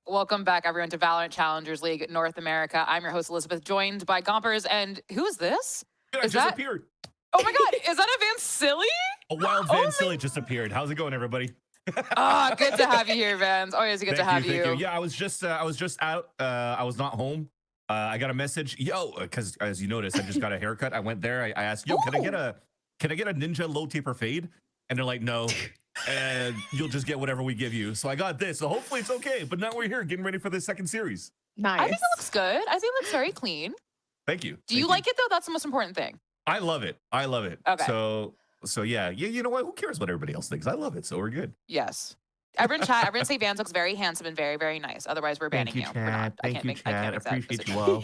Welcome back, everyone, to Valorant Challengers League North America. I'm your host, Elizabeth, joined by Gompers. And who is this? I just appeared. Oh my God, is that a Van Silly? A wild Van Silly just appeared. How's it going, everybody? Good to have you here, Vans. Always good to have you. Thank you. Yeah, I was just out. I was not home. I got a message, because as you noticed, I just got a haircut. I went there. I asked, can I get a ninja low taper fade? And they're like, no. And you'll just get whatever we give you. So I got this. So hopefully it's okay. But now we're here getting ready for the second series. Nice. I think it looks good. I think it looks very clean. Thank you. Do you like it though? That's the most important thing. I love it. I love it. Okay. So yeah, you know what? Who cares what everybody else thinks? I love it. So we're good. Yes. Everyone chat. Everyone say Vans looks very handsome and very, very nice. Otherwise, we're banning you. Thank We're you, not. Chad. Thank you, Chad. Appreciate you all.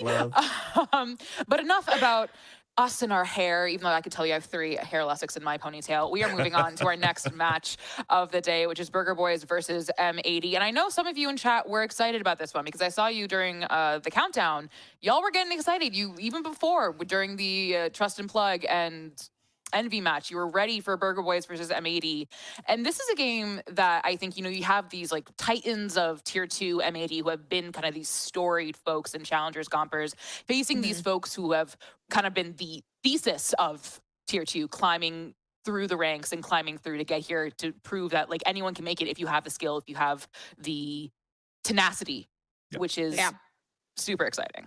Love. But enough about us and our hair, even though I could tell you I have 3 hair elastics in my ponytail. We are moving on to our next match of the day, which is Burger Boys versus M80. And I know some of you in chat were excited about this one because I saw you during the countdown. Y'all were getting excited. You even before during the Trust and Plug and Envy match, you were ready for Burger Boys versus M80. And this is a game that I think, you have these like titans of tier 2 M80 who have been kind of these storied folks and challengers, gompers, facing these folks who have kind of been the thesis of tier 2, climbing through the ranks and climbing through to get here to prove that like anyone can make it if you have the skill, if you have the tenacity, which is super exciting.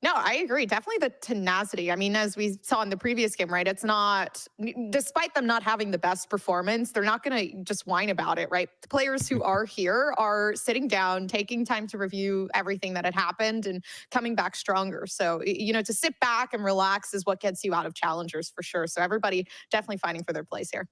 No, I agree. Definitely the tenacity. I mean, as we saw in the previous game, right? It's not, despite them not having the best performance, they're not going to just whine about it, right? The players who are here are sitting down, taking time to review everything that had happened and coming back stronger. So, to sit back and relax is what gets you out of challengers for sure. So everybody definitely fighting for their place here.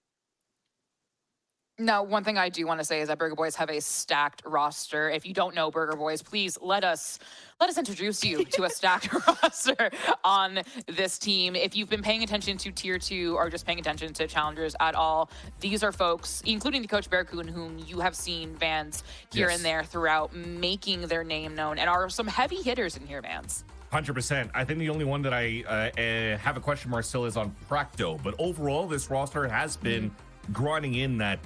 Now, one thing I do want to say is that Burger Boys have a stacked roster. If you don't know Burger Boys, please let us introduce you to a stacked roster on this team. If you've been paying attention to Tier 2 or just paying attention to Challengers at all, these are folks, including the Coach Bearcoon, whom you have seen, Vans, here and there throughout, making their name known, and are some heavy hitters in here, Vans. 100%. I think the only one that I have a question mark still is on Practo. But overall, this roster has been grinding in that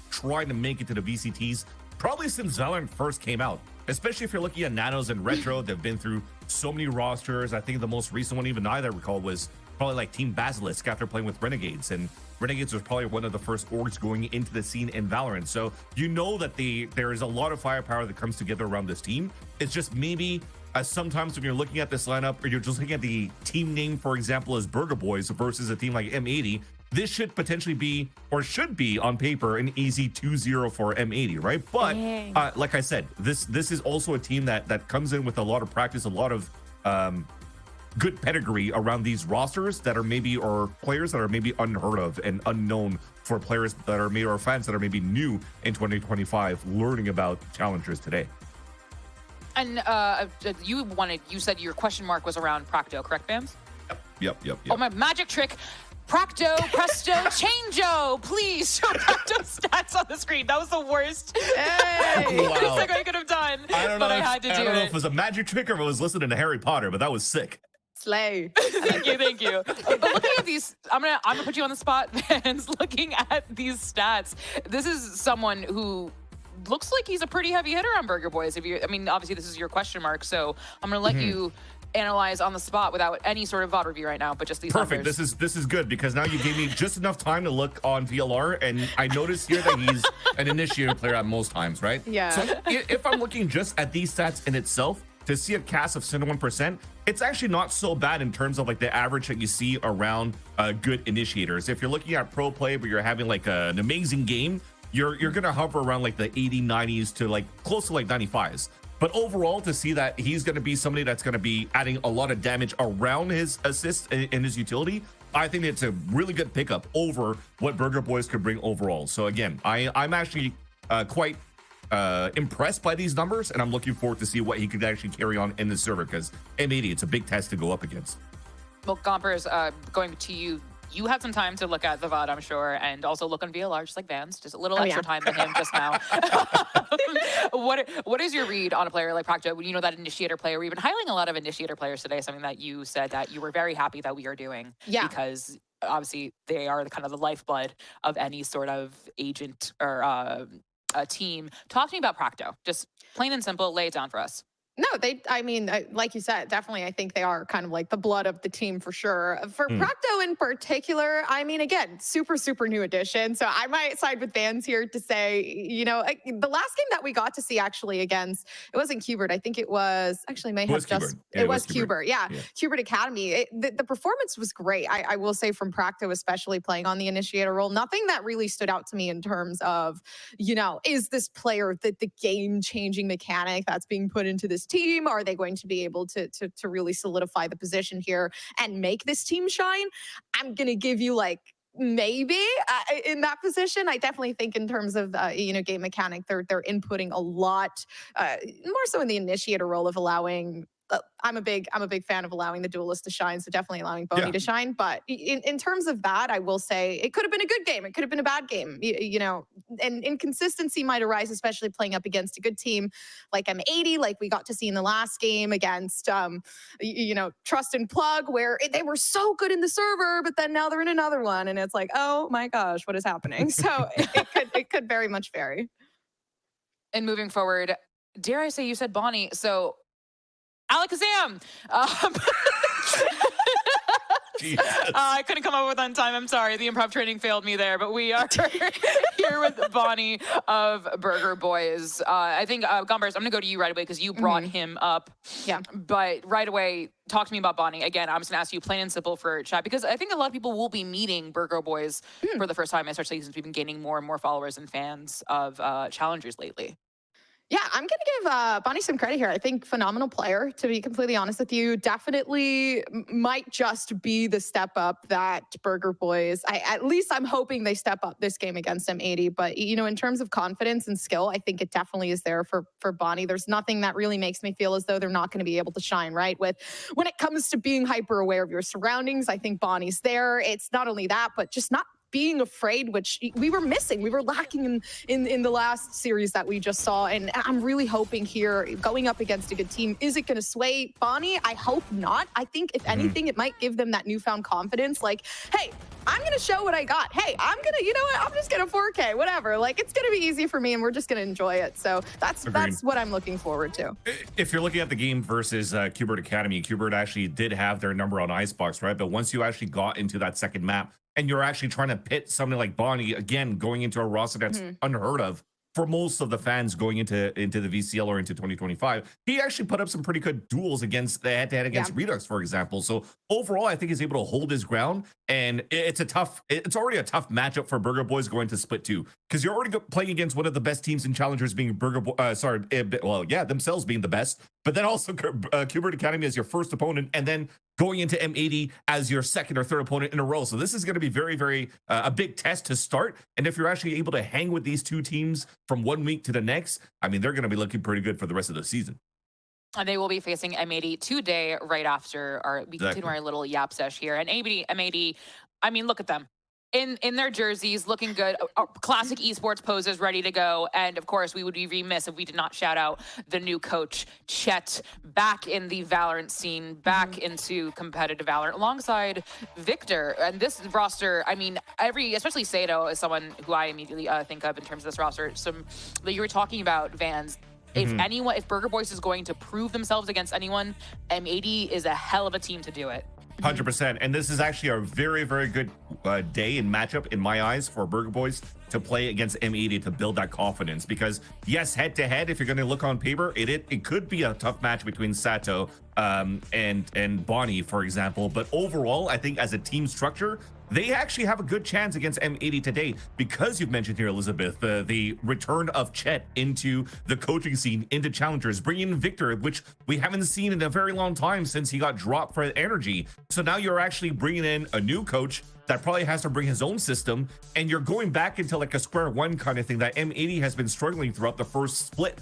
trying to make it to the VCTs probably since Valorant first came out. Especially if you're looking at Nanos and Retro, they've been through so many rosters. I think the most recent one, even I recall, was probably like Team Basilisk after playing with Renegades, and Renegades was probably one of the first orgs going into the scene in Valorant. So you know that there is a lot of firepower that comes together around this team. It's just maybe sometimes when you're looking at this lineup, or you're just looking at the team name, for example, as Burger Boys versus a team like M80, this should potentially be, or should be on paper, an easy 2-0 for M80, right? But like I said, this is also a team that comes in with a lot of practice, a lot of good pedigree around these rosters that are maybe, or players that are maybe unheard of and unknown for players that are maybe, or fans that are maybe new in 2025 learning about challengers today. And you said your question mark was around Practo, correct, Vans? Yep. Oh, my magic trick. Practo, presto, changeo. Please show Practo stats on the screen. That was the worst. Hey. Wow. Like I could have done, I had to do it. I don't know if it was a magic trick or if it was listening to Harry Potter, but that was sick. Slay. Thank you. But looking at these, I'm gonna put you on the spot, Vans. Looking at these stats, this is someone who looks like he's a pretty heavy hitter on Burger Boys. Obviously this is your question mark, so I'm gonna let you analyze on the spot without any sort of VOD review right now, but just these Perfect. numbers. This is good because now you gave me just enough time to look on VLR, and I noticed here that he's an initiator player at most times, right? Yeah. So if I'm looking just at these stats in itself, to see a cast of 71%, it's actually not so bad in terms of like the average that you see around good initiators. If you're looking at pro play, but you're having like an amazing game, you're gonna hover around like the 80, 90s to like close to like 95s. But overall, to see that he's going to be somebody that's going to be adding a lot of damage around his assist and his utility, I think it's a really good pickup over what Burger Boys could bring overall. So again, I'm actually quite impressed by these numbers, and I'm looking forward to see what he could actually carry on in the server, because M80, it's a big test to go up against. Well, Gompers, going to you. You had some time to look at the VOD, I'm sure, and also look on VLR, just like Vans, just a little extra time than him just now. What is your read on a player like Practo? You know, that initiator player. We've been highlighting a lot of initiator players today, something that you said that you were very happy that we are doing. Yeah. Because obviously they are the kind of the lifeblood of any sort of agent or team. Talk to me about Practo. Just plain and simple, lay it down for us. No, I mean, like you said, definitely, I think they are kind of like the blood of the team for sure. For Practo in particular, I mean, again, super, super new addition. So I might side with Vans here to say, you know, the last game that we got to see actually against, it wasn't Qbert. I think it was, actually may have just, it was Qbert. Yeah, Qbert Academy. The performance was great. I will say from Practo, especially playing on the initiator role, nothing that really stood out to me in terms of, you know, is this player the game-changing mechanic that's being put into this team? Are they going to be able to really solidify the position here and make this team shine? I'm going to give you like maybe in that position. I definitely think in terms of you know, game mechanic, they're inputting a lot more so in the initiator role of allowing. I'm a big fan of allowing the duelist to shine, so definitely allowing Bonnie to shine. But in terms of that, I will say it could have been a good game. It could have been a bad game. You know, and inconsistency might arise, especially playing up against a good team like M80, like we got to see in the last game against, you know, Trust and Plug, where they were so good in the server, but then now they're in another one, and it's like, oh my gosh, what is happening? So it could very much vary. And moving forward, dare I say you said Bonnie, so Alakazam. I couldn't come up with on time. I'm sorry. The improv training failed me there, but we are here with Bonnie of Burger Boys. I think, Gumbers, I'm going to go to you right away because you brought him up. Yeah. But right away, talk to me about Bonnie. Again, I'm just going to ask you plain and simple for chat because I think a lot of people will be meeting Burger Boys for the first time, especially since we've been gaining more and more followers and fans of Challengers lately. Yeah, I'm going to give Bonnie some credit here. I think phenomenal player, to be completely honest with you. Definitely might just be the step up that Burger Boys, at least I'm hoping they step up this game against M80. But, you know, in terms of confidence and skill, I think it definitely is there for Bonnie. There's nothing that really makes me feel as though they're not going to be able to shine, right? When it comes to being hyper aware of your surroundings, I think Bonnie's there. It's not only that, but just not being afraid, which we were missing. We were lacking in the last series that we just saw. And I'm really hoping here, going up against a good team, is it going to sway Bonnie? I hope not. I think if anything, it might give them that newfound confidence. Like, hey, I'm going to show what I got. Hey, I'm going to, you know what? I'm just going to 4K, whatever. Like, it's going to be easy for me and we're just going to enjoy it. So that's what I'm looking forward to. If you're looking at the game versus Qbert Academy, Qbert actually did have their number on Icebox, right? But once you actually got into that second map, and you're actually trying to pit something like Bonnie, again, going into a roster that's unheard of for most of the fans going into the VCL or into 2025, he actually put up some pretty good duels against the head-to-head against Redux, for example. So overall, I think he's able to hold his ground, and it's already a tough matchup for Burger Boys going to Split 2, because you're already playing against one of the best teams in Challengers, being themselves being the best, but then also Qbert Academy as your first opponent, and then going into M80 as your second or third opponent in a row. So this is going to be very, very a big test to start. And if you're actually able to hang with these two teams from one week to the next, I mean, they're going to be looking pretty good for the rest of the season. And they will be facing M80 today, right after we continue our little yap sesh here. And M80, I mean, look at them. In their jerseys, looking good, classic esports poses ready to go. And of course, we would be remiss if we did not shout out the new coach, Chet, back in the Valorant scene, back into competitive Valorant alongside Victor. And this roster, I mean, especially Sato is someone who I immediately think of in terms of this roster. You were talking about Vans. If Burger Boys is going to prove themselves against anyone, M80 is a hell of a team to do it. 100%. And this is actually a very, very good day and matchup in my eyes for Burger Boys to play against M80 to build that confidence. Because yes, head to head, if you're going to look on paper, it could be a tough match between Sato and Bonnie, for example. But overall, I think as a team structure, they actually have a good chance against M80 today, because you've mentioned here, Elizabeth, the return of Chet into the coaching scene, into Challengers, bringing in Victor, which we haven't seen in a very long time since he got dropped for Energy. So now you're actually bringing in a new coach that probably has to bring his own system, and you're going back into like a square one kind of thing that M80 has been struggling throughout the first split,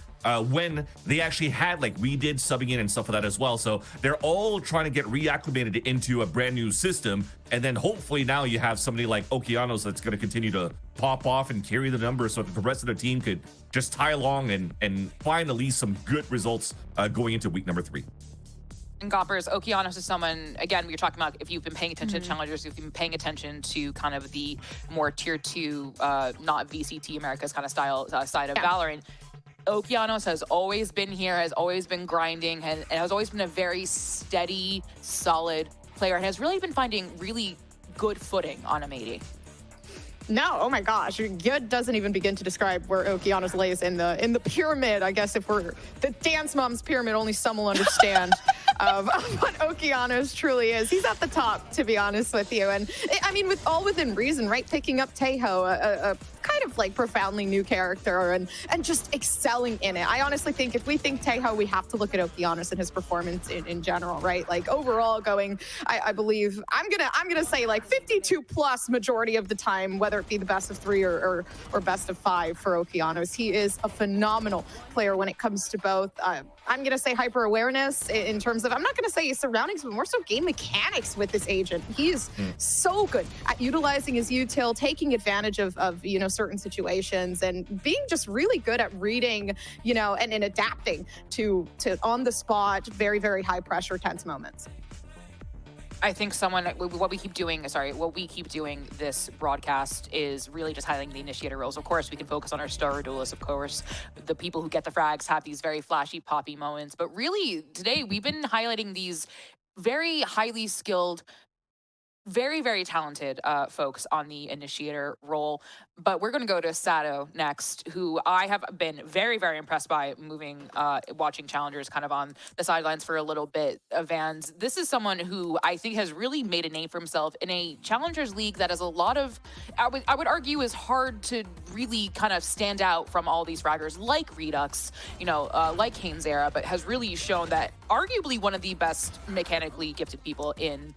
when they actually had, like we did, subbing in and stuff like that as well. So they're all trying to get reacclimated into a brand new system, and then hopefully now you have somebody like Okeanos that's going to continue to pop off and carry the numbers so that the rest of the team could just tie along and find at least some good results going into week number 3. And Goppers, Okeanos is someone, again, we were talking about if you've been paying attention to Mm-hmm. Challengers, if you've been paying attention to kind of the more tier 2, not VCT America's kind of style side of Valorant. Okeanos has always been here, has always been grinding, and has always been a very steady, solid player, and has really been finding really good footing on M80. No, oh my gosh, good doesn't even begin to describe where Okeanos lays in the pyramid. I guess if we're the Dance Moms pyramid, only some will understand of what Okeanos truly is. He's at the top, to be honest with you. And I mean, with all within reason, right? Picking up Taeho, a kind of like profoundly new character, and just excelling in it. I honestly think if we think Taeho, we have to look at Okeanos and his performance in general, right? Like overall going, I believe I'm gonna say like 52 plus majority of the time, whether it be the best of 3 or best of 5 for Okeanos. He is a phenomenal player when it comes to both. I'm gonna say hyper awareness in terms of, I'm not gonna say his surroundings, but more so game mechanics with this agent. He is so good at utilizing his util, taking advantage of certain situations, and being just really good at reading, and adapting to on the spot, very, very high pressure, tense moments. I think what we keep doing this broadcast is really just highlighting the initiator roles. Of course, we can focus on our star duelists. Of course, the people who get the frags have these very flashy, poppy moments. But really, today, we've been highlighting these very highly skilled, very, very talented folks on the initiator role. But we're going to go to Sato next, who I have been very, very impressed by watching Challengers kind of on the sidelines for a little bit. Vans, this is someone who I think has really made a name for himself in a Challengers league that has a lot of, I would argue, is hard to really kind of stand out from all these fraggers like Redux, like Hainzera, but has really shown that arguably one of the best mechanically gifted people in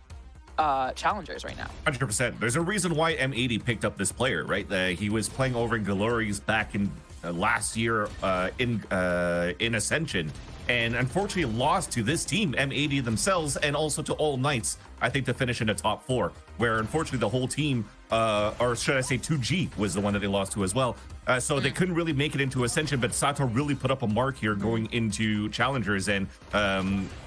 Challengers right now. 100%. There's a reason why M80 picked up this player, right? He was playing over in Glories back in last year in Ascension, and unfortunately lost to this team, M80 themselves, and also to All Knights, I think, to finish in the top 4, where unfortunately the whole team, or should I say 2G was the one that they lost to as well. So they couldn't really make it into Ascension, but Sato really put up a mark here going into Challengers, and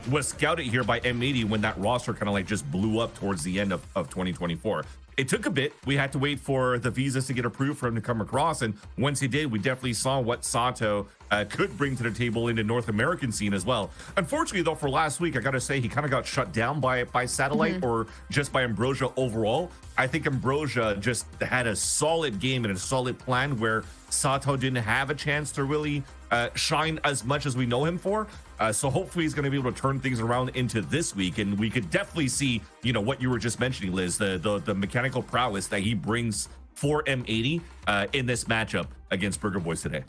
was scouted here by M80 when that roster kind of like just blew up towards the end of 2024. It took a bit. We had to wait for the visas to get approved for him to come across, and once he did, we definitely saw what Sato could bring to the table in the North American scene as well. Unfortunately, though, for last week, I gotta say, he kind of got shut down by Satellite, or just by Ambrosia overall. I think Ambrosia just had a solid game and a solid plan where Sato didn't have a chance to really shine as much as we know him for. So hopefully he's going to be able to turn things around into this week, and we could definitely see, what you were just mentioning, Liz, the mechanical prowess that he brings for M80 in this matchup against Burger Boys today.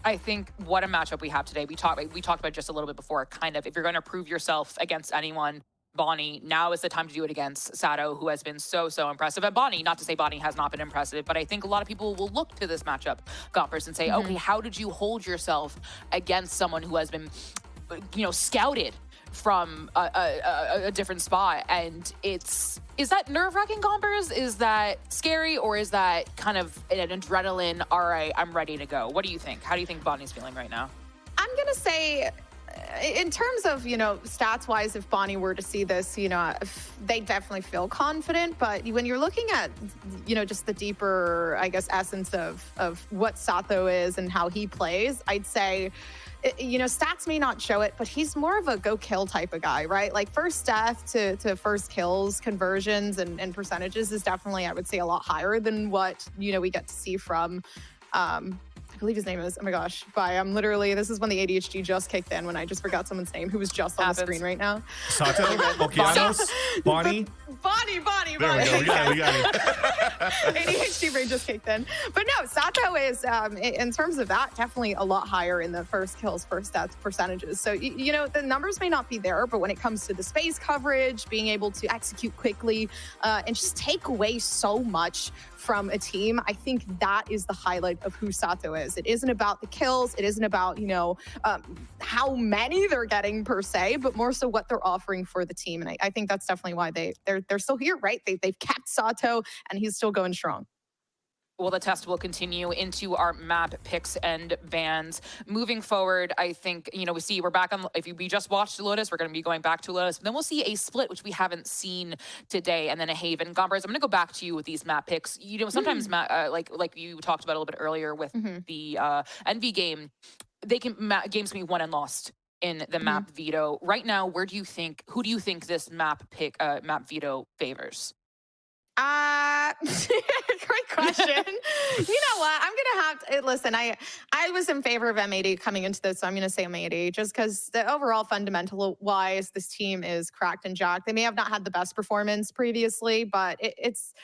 I think what a matchup we have today. We talked about just a little bit before, kind of, if you're going to prove yourself against anyone, Bonnie, now is the time to do it against Sato, who has been so impressive. And Bonnie, not to say Bonnie has not been impressive, but I think a lot of people will look to this matchup, Gompers, and say, okay, how did you hold yourself against someone who has been, scouted from a different spot? And is that nerve-wracking, Gompers? Is that scary, or is that kind of an adrenaline, all right, I'm ready to go? What do you think? How do you think Bonnie's feeling right now? I'm going to say, in terms of, stats wise, if Bonnie were to see this, they definitely feel confident. But when you're looking at, just the deeper, I guess, essence of what Sato is and how he plays, I'd say, stats may not show it, but he's more of a go kill type of guy, right? Like first death to first kills conversions and percentages is definitely, I would say, a lot higher than what, we get to see from, I believe his name is, oh my gosh, this is when the ADHD just kicked in, when I just forgot someone's name who was just on the screen right now. Sato, Okeanos, Bonnie. Bonnie. There we go, we got it. ADHD brain just kicked in. But no, Sato is, in terms of that, definitely a lot higher in the first kills, first death percentages. So, the numbers may not be there, but when it comes to the space coverage, being able to execute quickly, and just take away so much from a team, I think that is the highlight of who Sato is. It isn't about the kills. It isn't about, how many they're getting per se, but more so what they're offering for the team. And I think that's definitely why they're still here, right? They've kept Sato, and he's still going strong. Well, the test will continue into our map picks and bans. Moving forward, I think, you know, we're back on, if we just watched Lotus, we're going to be going back to Lotus. Then we'll see a split, which we haven't seen today, and then a Haven. Gompers, I'm going to go back to you with these map picks. You know, sometimes, like you talked about a little bit earlier with the Envy game, games can be won and lost in the map veto. Right now, who do you think this map veto favors? Great question. You know what? I'm gonna have to listen. I was in favor of M80 coming into this, so I'm gonna say M80 just because the overall fundamental wise, this team is cracked and jacked. They may have not had the best performance previously, but it's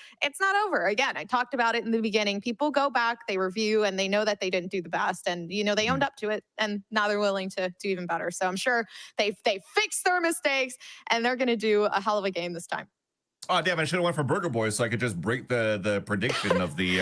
not over. Again, I talked about it in the beginning. People go back, they review, and they know that they didn't do the best, and you know they owned up to it, and now they're willing to do even better. So I'm sure they fixed their mistakes, and they're gonna do a hell of a game this time. Oh, damn, I should have went for Burger Boys so I could just break the prediction of the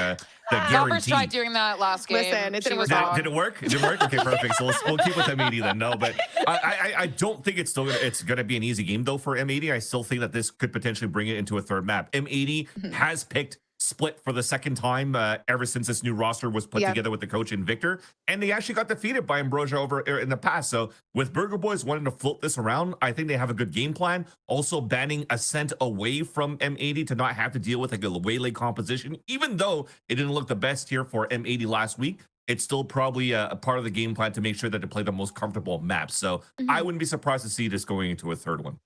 Gompers guarantee. tried doing that last game. Listen, it didn't work. Did it work? It didn't work? Okay, perfect. So we'll keep with M80 then. No, but I don't think it's gonna be an easy game though for M80. I still think that this could potentially bring it into a third map. M80 has picked Split for the second time ever since this new roster was put together with the coach and Victor, and they actually got defeated by Ambrosia over in the past. So with Burger Boys wanting to float this around, I think they have a good game plan. Also banning Ascent away from M80 to not have to deal with like a waylay composition, even though it didn't look the best here for M80 last week. It's still probably a part of the game plan to make sure that they play the most comfortable maps. So I wouldn't be surprised to see this going into a third one.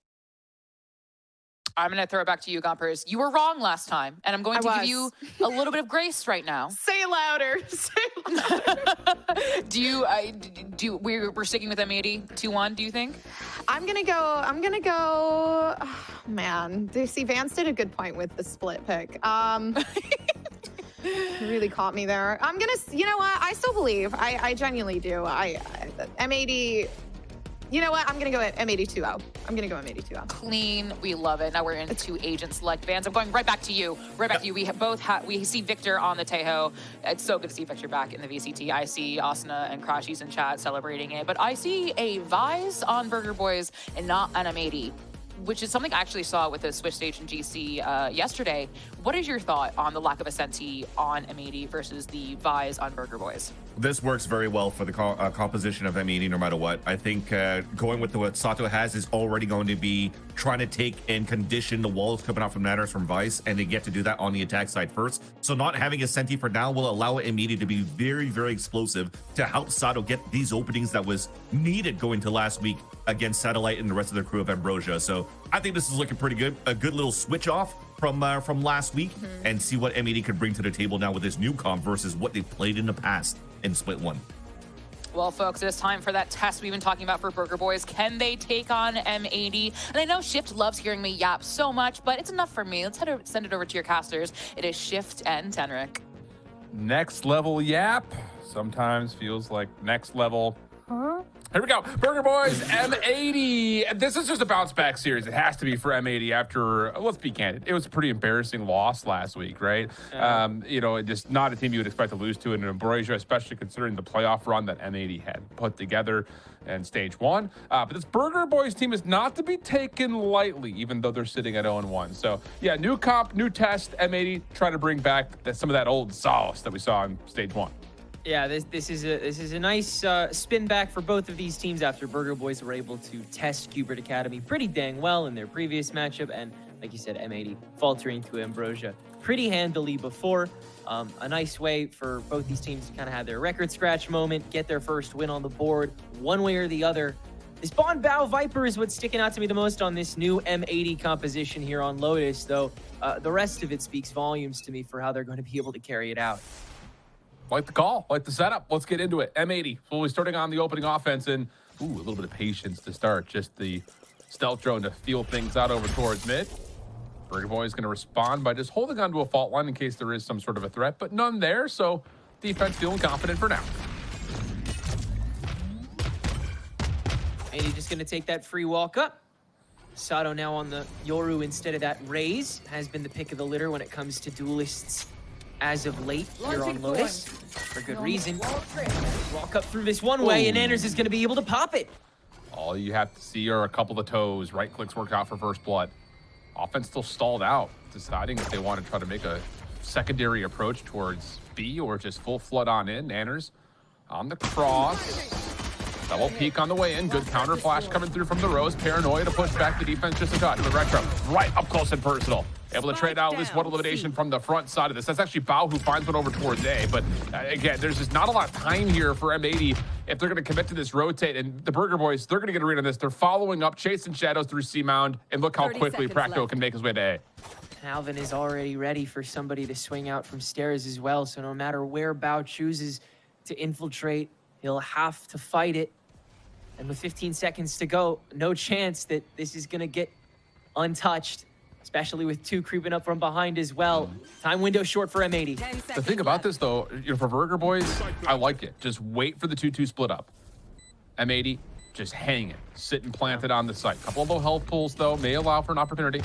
I'm going to throw it back to you, Gompers. You were wrong last time, and I'm going to give you a little bit of grace right now. Say it louder. Say it louder. We're sticking with M80 2-1, do you think? I'm gonna go. Oh, man, see, Vance did a good point with the split pick. Really caught me there. I'm gonna, you know what? I still believe. I genuinely do. M80. You know what? I'm going to go at M80 2-0. I'm going to go M80 2-0. Clean. We love it. Now we're into agent select Vans. I'm going right back to you. We see Victor on the Tejo. It's so good to see Victor back in the VCT. I see Asuna and Crashies in chat celebrating it. But I see a Vise on Burger Boys and not an M80, which is something I actually saw with the Swiss Stage and GC yesterday. What is your thought on the lack of a Senti on M80 versus the Vise on Burger Boys? This works very well for the composition of M80 no matter what. I think going with what Sato has is already going to be trying to take and condition the walls coming out from Nanners from Vice, and they get to do that on the attack side first. So not having a Senti for now will allow M80 to be very, very explosive to help Sato get these openings that was needed going to last week against Satellite and the rest of the crew of Ambrosia. So I think this is looking pretty good. A good little switch off from last week, and see what M80 could bring to the table now with this new comp versus what they played in the past in Split 1. Well, folks, it's time for that test we've been talking about for Burger Boys. Can they take on M80? And I know Shift loves hearing me yap so much, but it's enough for me. Let's send it over to your casters. It is Shift and Tenric. Next level yap sometimes feels like next level. Here we go. Burger Boys, M80. This is just a bounce back series. It has to be for M80 after, let's be candid, it was a pretty embarrassing loss last week, right? Yeah. You know, just not a team you would expect to lose to in Ambrosia, especially considering the playoff run that M80 had put together in stage 1. But this Burger Boys team is not to be taken lightly, even though they're sitting at 0-1. So yeah, new comp, new test, M80, trying to bring back some of that old sauce that we saw in stage 1. Yeah, this is a nice spin back for both of these teams after Burger Boys were able to test Cubert Academy pretty dang well in their previous matchup, and like you said, M80 faltering to Ambrosia pretty handily before. A nice way for both these teams to kind of have their record scratch moment, get their first win on the board, one way or the other. This Bond Bow Viper is what's sticking out to me the most on this new M80 composition here on Lotus, though the rest of it speaks volumes to me for how they're going to be able to carry it out. Like the call, like the setup. Let's get into it. M80. So we're starting on the opening offense, and a little bit of patience to start. Just the stealth drone to feel things out over towards mid. Burger Boy is going to respond by just holding onto a fault line in case there is some sort of a threat, but none there. So defense feeling confident for now. And he's just going to take that free walk up. Sato now on the Yoru instead of that Raze has been the pick of the litter when it comes to duelists as of late here on Lotus, for good reason. Walk up through this one way, and Anders is going to be able to pop it. All you have to see are a couple of toes. Right clicks work out for first blood. Offense still stalled out, deciding if they want to try to make a secondary approach towards B or just full flood on in. Nanners on the cross. Double peek on the way in. Good counter flash coming through from the Rose. Paranoia to push back the defense just a touch. The Retro right up close and personal. Able to trade out at least one elimination from the front side of this. That's actually Bao who finds one over towards A. But again, there's just not a lot of time here for M80 if they're going to commit to this rotate. And the Burger Boys, they're going to get a read on this. They're following up, chasing shadows through C Mound. And look how quickly Practo can make his way to A. Alvin is already ready for somebody to swing out from stairs as well. So no matter where Bao chooses to infiltrate, he'll have to fight it. And with 15 seconds to go, no chance that this is going to get untouched, especially with 2 creeping up from behind as well. Time window short for M80. The thing about this, though, for Burger Boys, I like it. Just wait for the 2-2 split up. M80, just hang it. Sitting planted on the site. Couple of low health pools, though, may allow for an opportunity.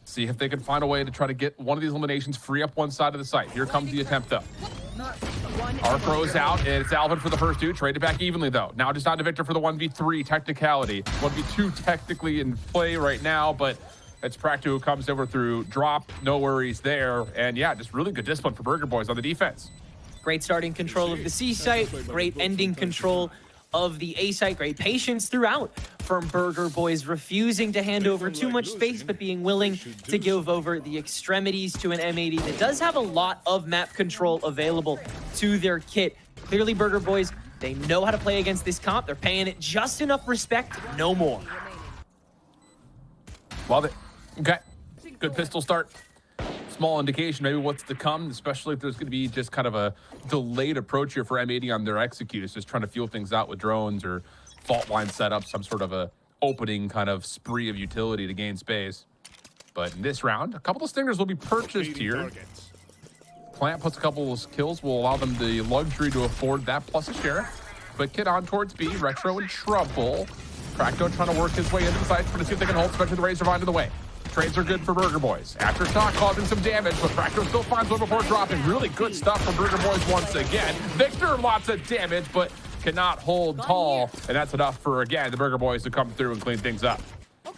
See if they can find a way to try to get one of these eliminations, free up one side of the site. Here comes the attempt, though. R-Pro's out, and it's Alvin for the first 2. Traded back evenly, though. Now just on to Victor for the 1v3 technicality. 1v2 technically in play right now, but it's Practo who comes over through drop. No worries there. And yeah, just really good discipline for Burger Boys on the defense. Great starting control of the C site, great ending control of the A site, great patience throughout from Burger Boys, refusing to hand over too much space, but being willing to give over the extremities to an M80 that does have a lot of map control available to their kit. Clearly, Burger Boys, they know how to play against this comp. They're paying it just enough respect, no more. Love it. Okay, good pistol start. Small indication maybe what's to come, especially if there's going to be just kind of a delayed approach here for M80 on their executors, just trying to feel things out with drones or fault line setup, some sort of a opening kind of spree of utility to gain space. But in this round, a couple of stingers will be purchased here. Plant puts a couple of kills, will allow them the luxury to afford that plus a share. Quick hit on towards B, Retro in trouble. Practo trying to work his way into the site, trying to see if they can hold, especially the Razor Vine in the way. Trades are good for Burger Boys. After shot causing some damage, but Practo still finds one before dropping. Really good stuff from Burger Boys once again. Victor, lots of damage, but cannot hold tall. And that's enough for, again, the Burger Boys to come through and clean things up.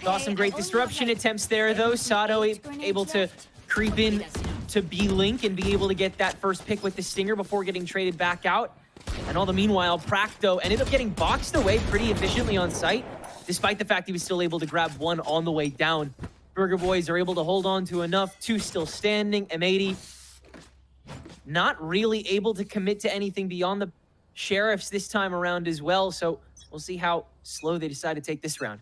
Saw some great disruption attempts there, though. Sato able to creep in to B-Link and be able to get that first pick with the Stinger before getting traded back out. And all the meanwhile, Practo ended up getting boxed away pretty efficiently on site, despite the fact he was still able to grab one on the way down. Burger Boys are able to hold on to enough. 2 still standing. M80 not really able to commit to anything beyond the Sheriffs this time around as well. So we'll see how slow they decide to take this round.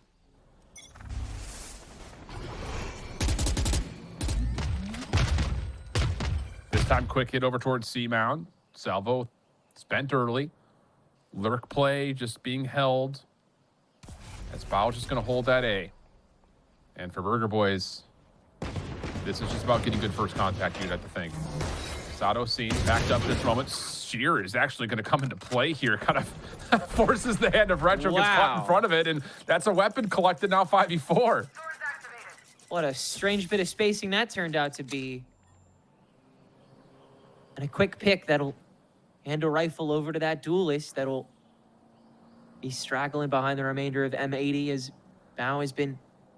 This time, quick hit over towards C Mound. Salvo spent early. Lurk play just being held. As Bao just going to hold that A. And for Burger Boys, this is just about getting good first contact, you'd have to think. Sato seen, backed up this moment. Sheer is actually going to come into play here. Kind of forces the hand of Retro, gets caught in front of it, and that's a weapon collected now 5v4. What a strange bit of spacing that turned out to be. And a quick pick that'll hand a rifle over to that duelist that'll be straggling behind the remainder of M80 as Bao has been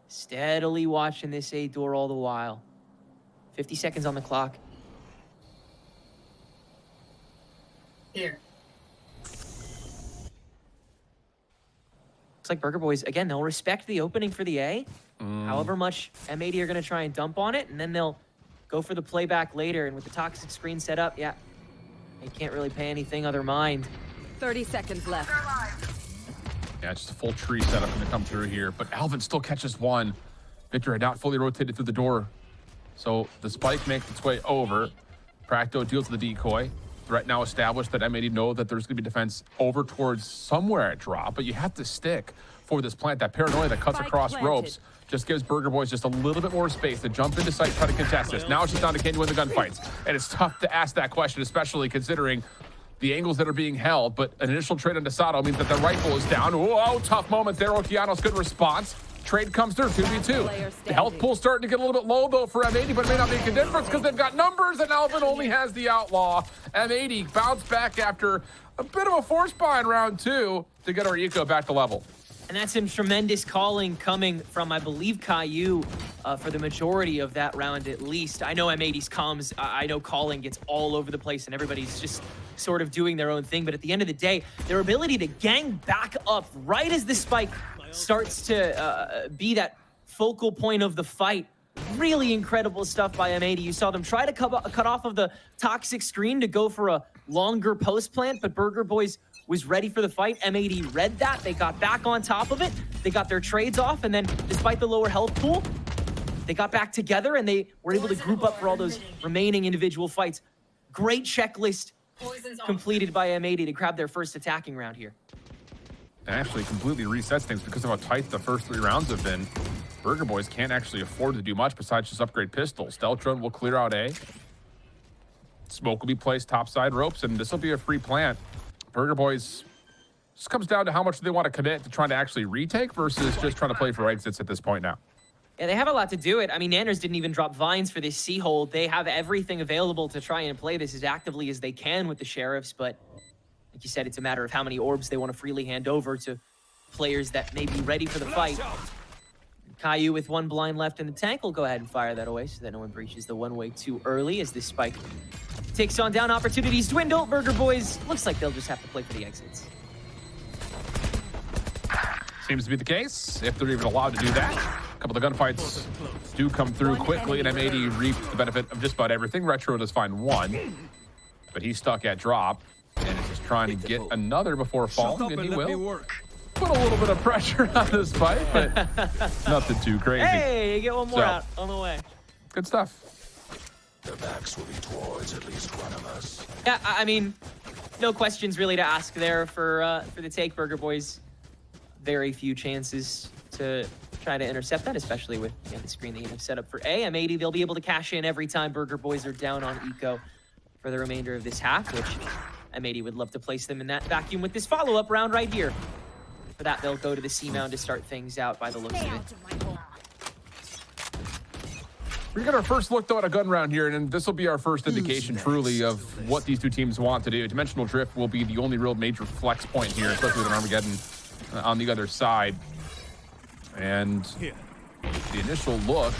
steadily watching this A door all the while. 50 seconds on the clock. Here. Looks like Burger Boys, again, they'll respect the opening for the A. However much M80 are going to try and dump on it, and then they'll go for the playback later. And with the toxic screen set up, yeah, they can't really pay anything other mind. 30 seconds left. Yeah, just a full tree setup going to come through here. But Alvin still catches one. Victor had not fully rotated through the door. So the spike makes its way over. Practo deals with the decoy. Threat now established that M80 know that there's going to be defense over towards somewhere at drop. But you have to stick for this plant. That paranoia that cuts across ropes just gives Burger Boys just a little bit more space to jump into sight, try to contest this. Now it's just down to can you win the gunfights. And it's tough to ask that question, especially considering the angles that are being held, but an initial trade on Sato means that the rifle is down. Whoa, tough moment there. Okeanos, good response. Trade comes through, 2v2. The health pool's starting to get a little bit low, though, for M80, but it may not make a difference because they've got numbers, and Alvin only has the outlaw. M80 bounced back after a bit of a force buy in round 2 to get our eco back to level. And that's some tremendous calling coming from, I believe, Caillou for the majority of that round at least. I know M80's comms, I know calling gets all over the place and everybody's just sort of doing their own thing. But at the end of the day, their ability to gang back up right as the spike starts to be that focal point of the fight. Really incredible stuff by M80. You saw them try to cut off of the toxic screen to go for a longer post plant, but Burger Boys was ready for the fight. M80 read that. They got back on top of it. They got their trades off, and then despite the lower health pool, they got back together and they were able to group up for all those remaining individual fights. Great checklist completed by M80 to grab their first attacking round here. And actually completely resets things because of how tight the first 3 rounds have been. Burger Boys can't actually afford to do much besides just upgrade pistols. Stealth drone will clear out A. Smoke will be placed topside ropes, and this will be a free plant. Burger Boys, just comes down to how much they want to commit to trying to actually retake versus just trying to play for exits at this point now. Yeah, they have a lot to do it. I mean, Nanners didn't even drop vines for this C-hold. They have everything available to try and play this as actively as they can with the Sheriffs, but like you said, it's a matter of how many orbs they want to freely hand over to players that may be ready for the fight. Caillou with 1 blind left in the tank will go ahead and fire that away so that no one breaches the one-way too early as this spike takes on down. Opportunities dwindle. Burger Boys, looks like they'll just have to play for the exits. Seems to be the case, if they're even allowed to do that. A couple of gunfights do come through quickly, and M80 reap the benefit of just about everything. Retro does find 1, but he's stuck at drop, and is just trying to get another before falling, and he will. Put a little bit of pressure on this fight, but nothing too crazy. Hey, you get one more out on the way. Good stuff. Their backs will be towards at least one of us. Yeah, I mean, no questions really to ask there for the take. Burger Boys, very few chances to try to intercept that, especially with the screen that you have set up for A. M80, they'll be able to cash in every time Burger Boys are down on eco for the remainder of this half, which M80 would love to place them in that vacuum with this follow-up round right here. For that, they'll go to the C-mound to start things out by the looks of it. We got our first look, though, at a gun round here, and this will be our first indication, truly, of what these two teams want to do. Dimensional Drift will be the only real major flex point here, especially with an Armageddon on the other side. And the initial look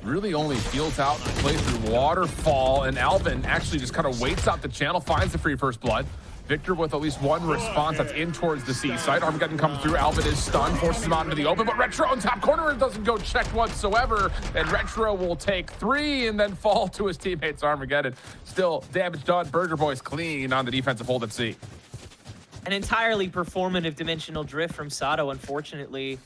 really only feels out the play through Waterfall, and Alvin actually just kind of waits out the channel, finds the free first blood. Victor with at least 1 response that's in towards the C side. Armageddon comes through. Alvin is stunned, forces him out into the open, but Retro in top corner doesn't go checked whatsoever. And Retro will take 3 and then fall to his teammates. Armageddon still damage done. Burger Boys clean on the defensive hold at C. An entirely performative Dimensional Drift from Sato, unfortunately.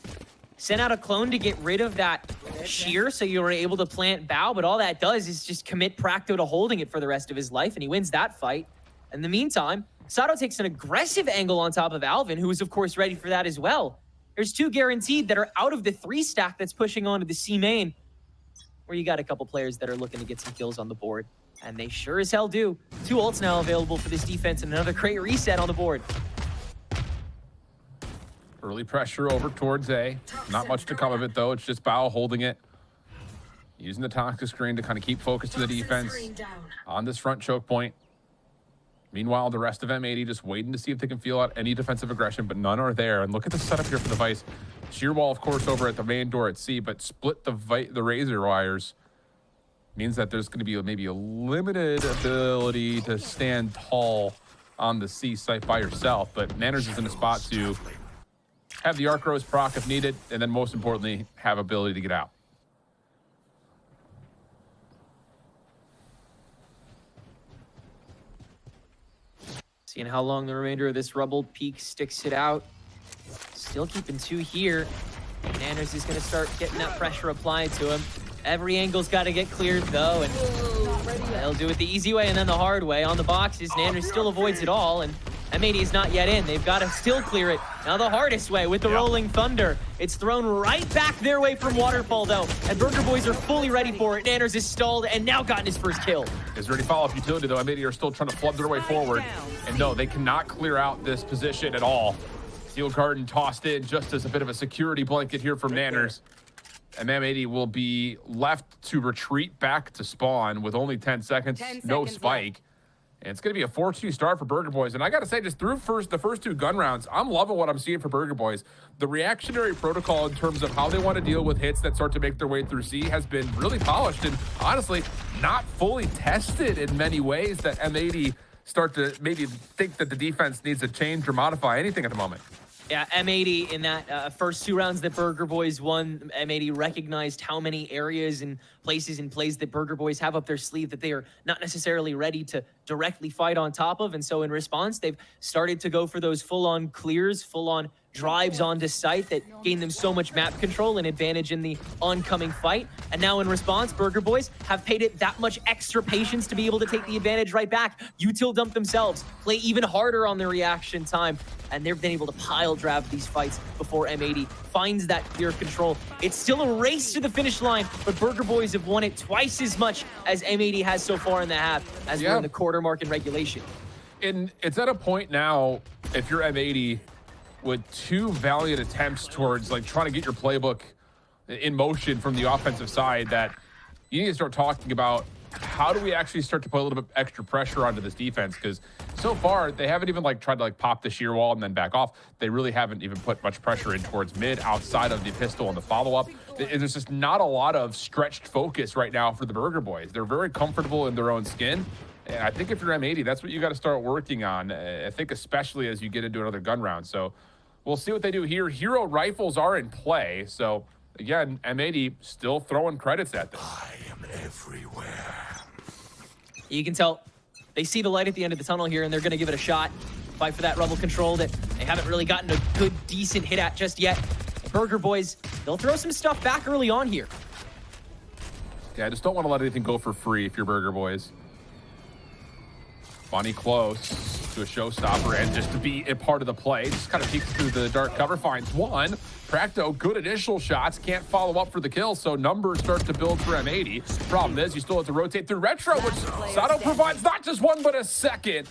Sent out a clone to get rid of that shear so you were able to plant Bow, but all that does is just commit Practo to holding it for the rest of his life, and he wins that fight. In the meantime, Sato takes an aggressive angle on top of Alvin, who is, of course, ready for that as well. There's 2 guaranteed that are out of the 3 stack that's pushing onto the C main, where you got a couple players that are looking to get some kills on the board. And they sure as hell do. 2 ults now available for this defense and another great reset on the board. Early pressure over towards A. Not much to come of it, though. It's just Bao holding it. Using the toxic screen to kind of keep focus to the defense on this front choke point. Meanwhile, the rest of M80 just waiting to see if they can feel out any defensive aggression, but none are there. And look at the setup here for the Vice. Sheer wall, of course, over at the main door at C, but split the razor wires. Means that there's going to be maybe a limited ability to stand tall on the C site by yourself. But Nanners is in a spot to have the Arc Rose proc if needed, and then most importantly, have ability to get out. Seeing how long the remainder of this rubble peak sticks it out. Still keeping 2 here. Nanners is going to start getting that pressure applied to him. Every angle's got to get cleared, though, and they'll do it the easy way and then the hard way. On the boxes, Nanners still avoids it all, and M80 is not yet in. They've got to still clear it. Now the hardest way with the Rolling Thunder. It's thrown right back their way from Waterfall, though, and Burger Boys are fully ready for it. Nanners is stalled and now gotten his first kill. Is there any follow-up utility, though? M80 are still trying to flood their way forward. And no, they cannot clear out this position at all. Steel Garden tossed in just as a bit of a security blanket here from Nanners. And M80 will be left to retreat back to spawn with only 10 seconds. No spike. And it's going to be a 4-2 start for Burger Boys. And I got to say, just through the first 2 gun rounds, I'm loving what I'm seeing for Burger Boys. The reactionary protocol in terms of how they want to deal with hits that start to make their way through C has been really polished and honestly not fully tested in many ways that M80 start to maybe think that the defense needs to change or modify anything at the moment. Yeah, M80 in that first 2 rounds that Burger Boys won, M80 recognized how many areas and places and plays that Burger Boys have up their sleeve that they are not necessarily ready to directly fight on top of. And so in response, they've started to go for those full-on clears, full-on drives onto site that gain them so much map control and advantage in the oncoming fight. And now in response, Burger Boys have paid it that much extra patience to be able to take the advantage right back. Util dump themselves, play even harder on their reaction time, and they've been able to pile drive these fights before M80 finds that clear control. It's still a race to the finish line, but Burger Boys have won it twice as much as M80 has so far in the half, as we're in the quarter mark in regulation. And it's at a point now, if you're M80, with 2 valiant attempts towards like trying to get your playbook in motion from the offensive side, that you need to start talking about how do we actually start to put a little bit extra pressure onto this defense, because so far they haven't even like tried to like pop the shear wall and then back off. They really haven't even put much pressure in towards mid outside of the pistol and the follow-up. There's just not a lot of stretched focus right now for the Burger Boys. They're very comfortable in their own skin. And I think if you're M80, that's what you got to start working on. I think especially as you get into another gun round. So we'll see what they do here. Hero rifles are in play. So again, M80 still throwing credits at them. I am everywhere. You can tell they see the light at the end of the tunnel here, and they're going to give it a shot. Fight for that rebel control that they haven't really gotten a good, decent hit at just yet. Burger Boys, they'll throw some stuff back early on here. Yeah, I just don't want to let anything go for free if you're Burger Boys. Bonnie close to a showstopper, and just to be a part of the play, just kind of peeks through the dark cover, finds one. Practo, good initial shots, can't follow up for the kill, so numbers start to build for M80. Problem is, you still have to rotate through Retro, which Sato provides not just one, but a second.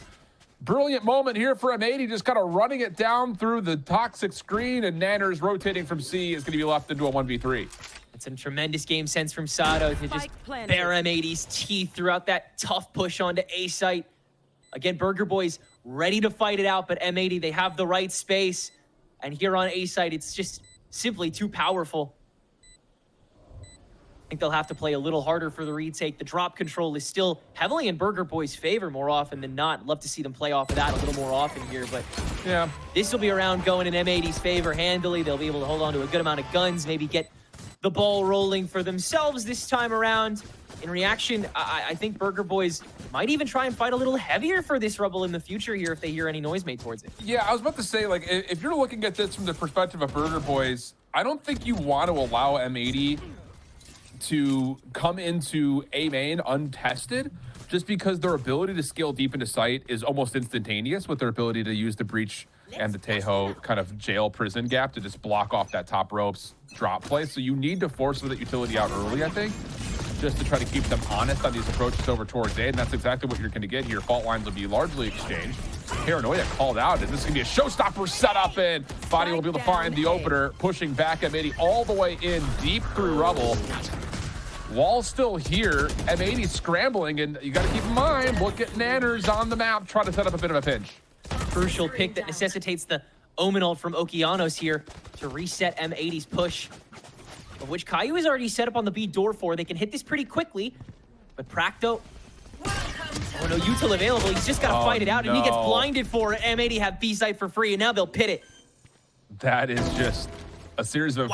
Brilliant moment here for M80, just kind of running it down through the toxic screen, and Nanners rotating from C is going to be left into a 1v3. It's a tremendous game sense from Sato to just bare M80's teeth throughout that tough push onto A site. Again, Burger Boys ready to fight it out, but M80, they have the right space. And here on A site, it's just simply too powerful. I think they'll have to play a little harder for the retake. The drop control is still heavily in Burger Boys' favor more often than not. Love to see them play off of that a little more often here, but yeah, this will be around going in M80's favor handily. They'll be able to hold on to a good amount of guns, maybe get the ball rolling for themselves this time around. In reaction, I think Burger Boys might even try and fight a little heavier for this Rebel in the future here if they hear any noise made towards it. Yeah, I was about to say, like, if you're looking at this from the perspective of Burger Boys, I don't think you want to allow M80 to come into A main untested, just because their ability to scale deep into site is almost instantaneous with their ability to use the breach and the Tejo kind of jail prison gap to just block off that top ropes drop play. So you need to force that utility out early, I think, just to try to keep them honest on these approaches over towards A, and that's exactly what you're going to get here. Fault lines will be largely exchanged. Paranoia called out, and this is going to be a showstopper setup, and Bonnie will be able to find the opener, pushing back M80 all the way in, deep through rubble. Wall still here, M80 scrambling, and you got to keep in mind, look at Nanners on the map, trying to set up a bit of a pinch. Crucial pick that necessitates the Omen ult from Okeanos here to reset M80's push, of which Caillou is already set up on the B door for. They can hit this pretty quickly, but Practo, oh no, Util available. He's just got to fight it out, and he gets blinded for it. M80 have B site for free, and now they'll pit it. That is just a series of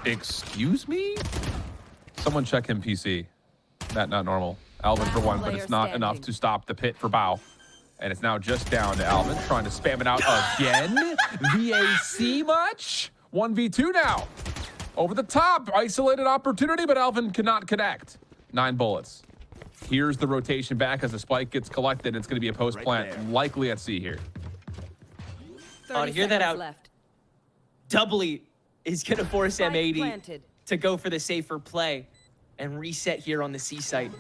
excuse me? Someone check him PC. That not normal. Alvin for one, but it's not enough to stop the pit for Bao. And it's now just down to Alvin, trying to spam it out again. VAC much? 1v2 now. Over the top, isolated opportunity, but Alvin cannot connect. 9 bullets. Here's the rotation back as the spike gets collected. It's going to be a post plant, likely at C here. To hear that out, doubly is going to force M80 to go for the safer play and reset here on the C site.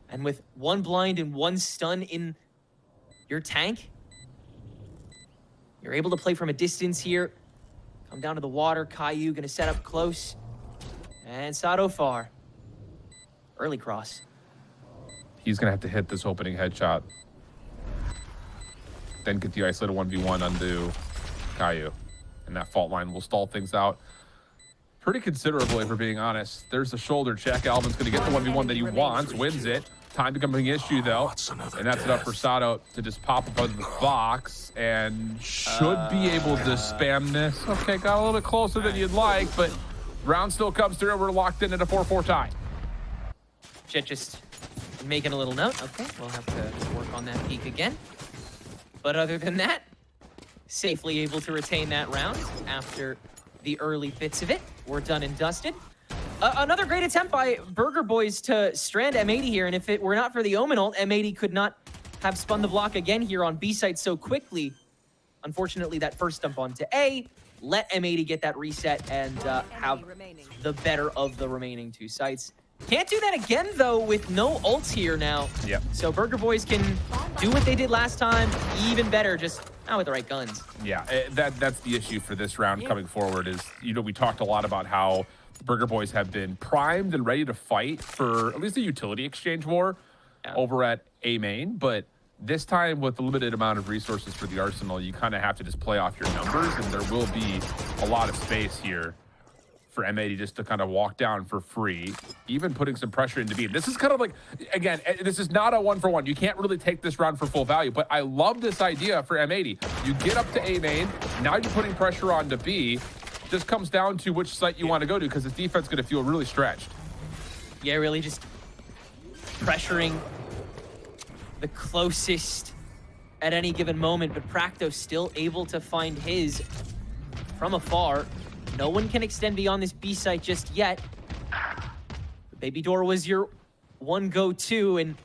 And with 1 blind and 1 stun in your tank, you're able to play from a distance here. Come down to the water. Caillou going to set up close. And Sato far. Early cross. He's going to have to hit this opening headshot. Then get the isolated 1v1 undo Caillou. And that fault line will stall things out pretty considerably, if we're being honest. There's the shoulder check. Alvin's going to get the 1v1 that he wants, wins it. Time becoming an issue, though. And that's enough for Sato to just pop up out of the box and should be able to spam this. Okay, got a little bit closer than you'd like, but round still comes through. We're locked in at a 4-4 tie. Jet just making a little note. Okay, we'll have to work on that peak again. But other than that, safely able to retain that round after the early bits of it. We're done and dusted. Another great attempt by Burger Boys to strand M80 here, and if it were not for the Omen ult, M80 could not have spun the block again here on B site so quickly. Unfortunately, that first dump onto A let M80 get that reset and have the better of the remaining 2 sites. Can't do that again, though, with no ults here now. Yep. So Burger Boys can do what they did last time, even better, just not with the right guns. Yeah, that's the issue for this round coming forward is, you know, we talked a lot about how Burger Boys have been primed and ready to fight for at least a utility exchange war over at A main, but this time with the limited amount of resources for the Arsenal, you kind of have to just play off your numbers, and there will be a lot of space here for M80 just to kind of walk down for free, even putting some pressure into B. This is kind of like, again, this is not a 1-for-1. You can't really take this round for full value, but I love this idea for M80. You get up to A main, now you're putting pressure on to B. Just comes down to which site you want to go to, because this defense is going to feel really stretched. Yeah, really just pressuring the closest at any given moment, but Practo still able to find his from afar. No one can extend beyond this B site just yet. The baby door was your one go-to, and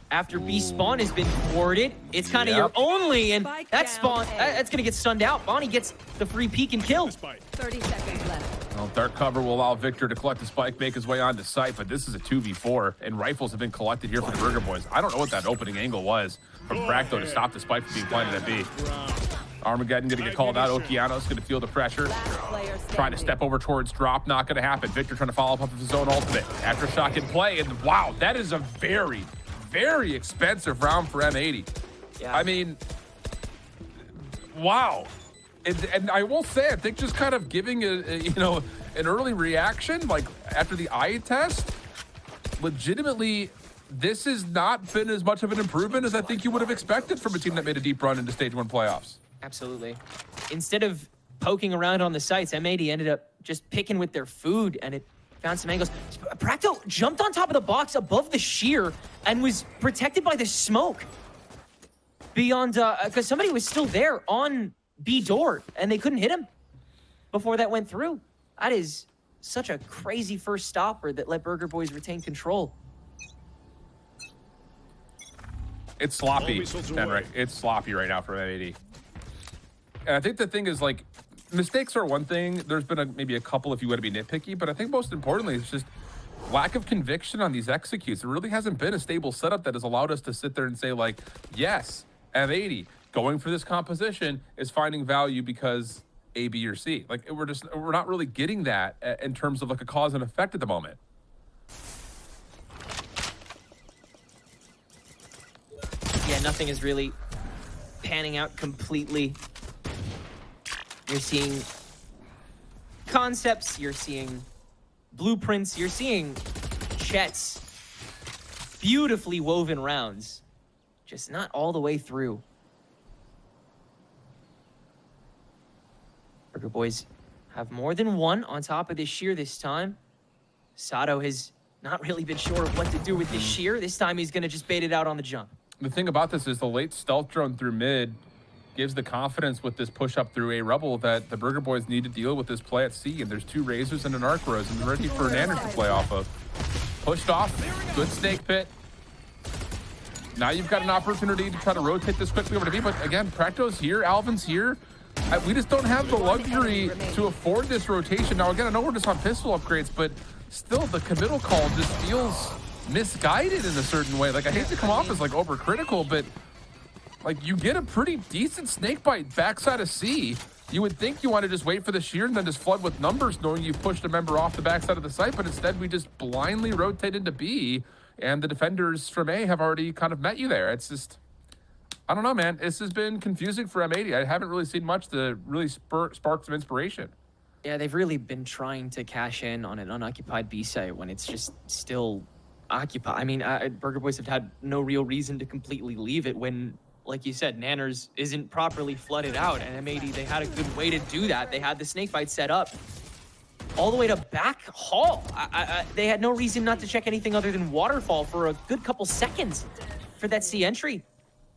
after B spawn has been thwarted, it's kind of your only, and that spawn, that's going to get stunned out. Bonnie gets the free peek and kill. 30 seconds left. Well, dark cover will allow Victor to collect the spike, make his way onto site, but this is a 2v4, and rifles have been collected here for the Burger Boys. I don't know what that opening angle was from Practo to stop the spike from being planted at B. Armageddon going to get called out. Okeanos going to feel the pressure. Trying to step over towards drop. Not going to happen. Victor trying to follow up with his own ultimate. Aftershock in play. And wow, that is a very, very expensive round for M80. Yeah. I mean, wow. And I will say, I think just kind of giving an early reaction, like after the eye test, legitimately, this has not been as much of an improvement as I think you would have expected from a team that made a deep run into Stage 1 playoffs. Absolutely. Instead of poking around on the sites, M80 ended up just picking with their food, and it found some angles. Practo jumped on top of the box above the shear and was protected by the smoke beyond, because somebody was still there on B door, and they couldn't hit him before that went through. That is such a crazy first stopper that let Burger Boys retain control. It's sloppy, Henrik. It's sloppy right now for M80. And I think the thing is, like, mistakes are one thing. There's been maybe a couple if you want to be nitpicky, but I think most importantly, it's just lack of conviction on these executes. There really hasn't been a stable setup that has allowed us to sit there and say, like, yes, M80 going for this composition is finding value because A, B, or C. Like, we're not really getting that in terms of like a cause and effect at the moment. Yeah, nothing is really panning out completely. You're seeing concepts, you're seeing blueprints, you're seeing Chet's beautifully woven rounds, just not all the way through. Burger Boys have more than one on top of this shear this time. Sato has not really been sure of what to do with this shear. This time he's going to just bait it out on the jump. The thing about this is the late stealth drone through mid gives the confidence with this push up through A rubble that the Burger Boys need to deal with this play at C, and there's 2 razors and an arc rose and ready for an Anders to play off of. Pushed off, good snake pit. Now you've got an opportunity to try to rotate this quickly over to B, but again, Practo's here, Alvin's here. We just don't have the luxury to afford this rotation. Now again, I know we're just on pistol upgrades, but still the committal call just feels misguided in a certain way. Like, I hate to come off as like overcritical, but like, you get a pretty decent snake bite backside of C. You would think you want to just wait for the shear and then just flood with numbers knowing you've pushed a member off the backside of the site, but instead we just blindly rotate into B and the defenders from A have already kind of met you there. It's just, I don't know, man. This has been confusing for M80. I haven't really seen much to really spark some inspiration. Yeah, they've really been trying to cash in on an unoccupied B site when it's just still occupied. I mean, Burger Boys have had no real reason to completely leave it when, like you said, Nanners isn't properly flooded out. And M80, they had a good way to do that. They had the snake fight set up all the way to back hall. They had no reason not to check anything other than waterfall for a good couple seconds for that C entry.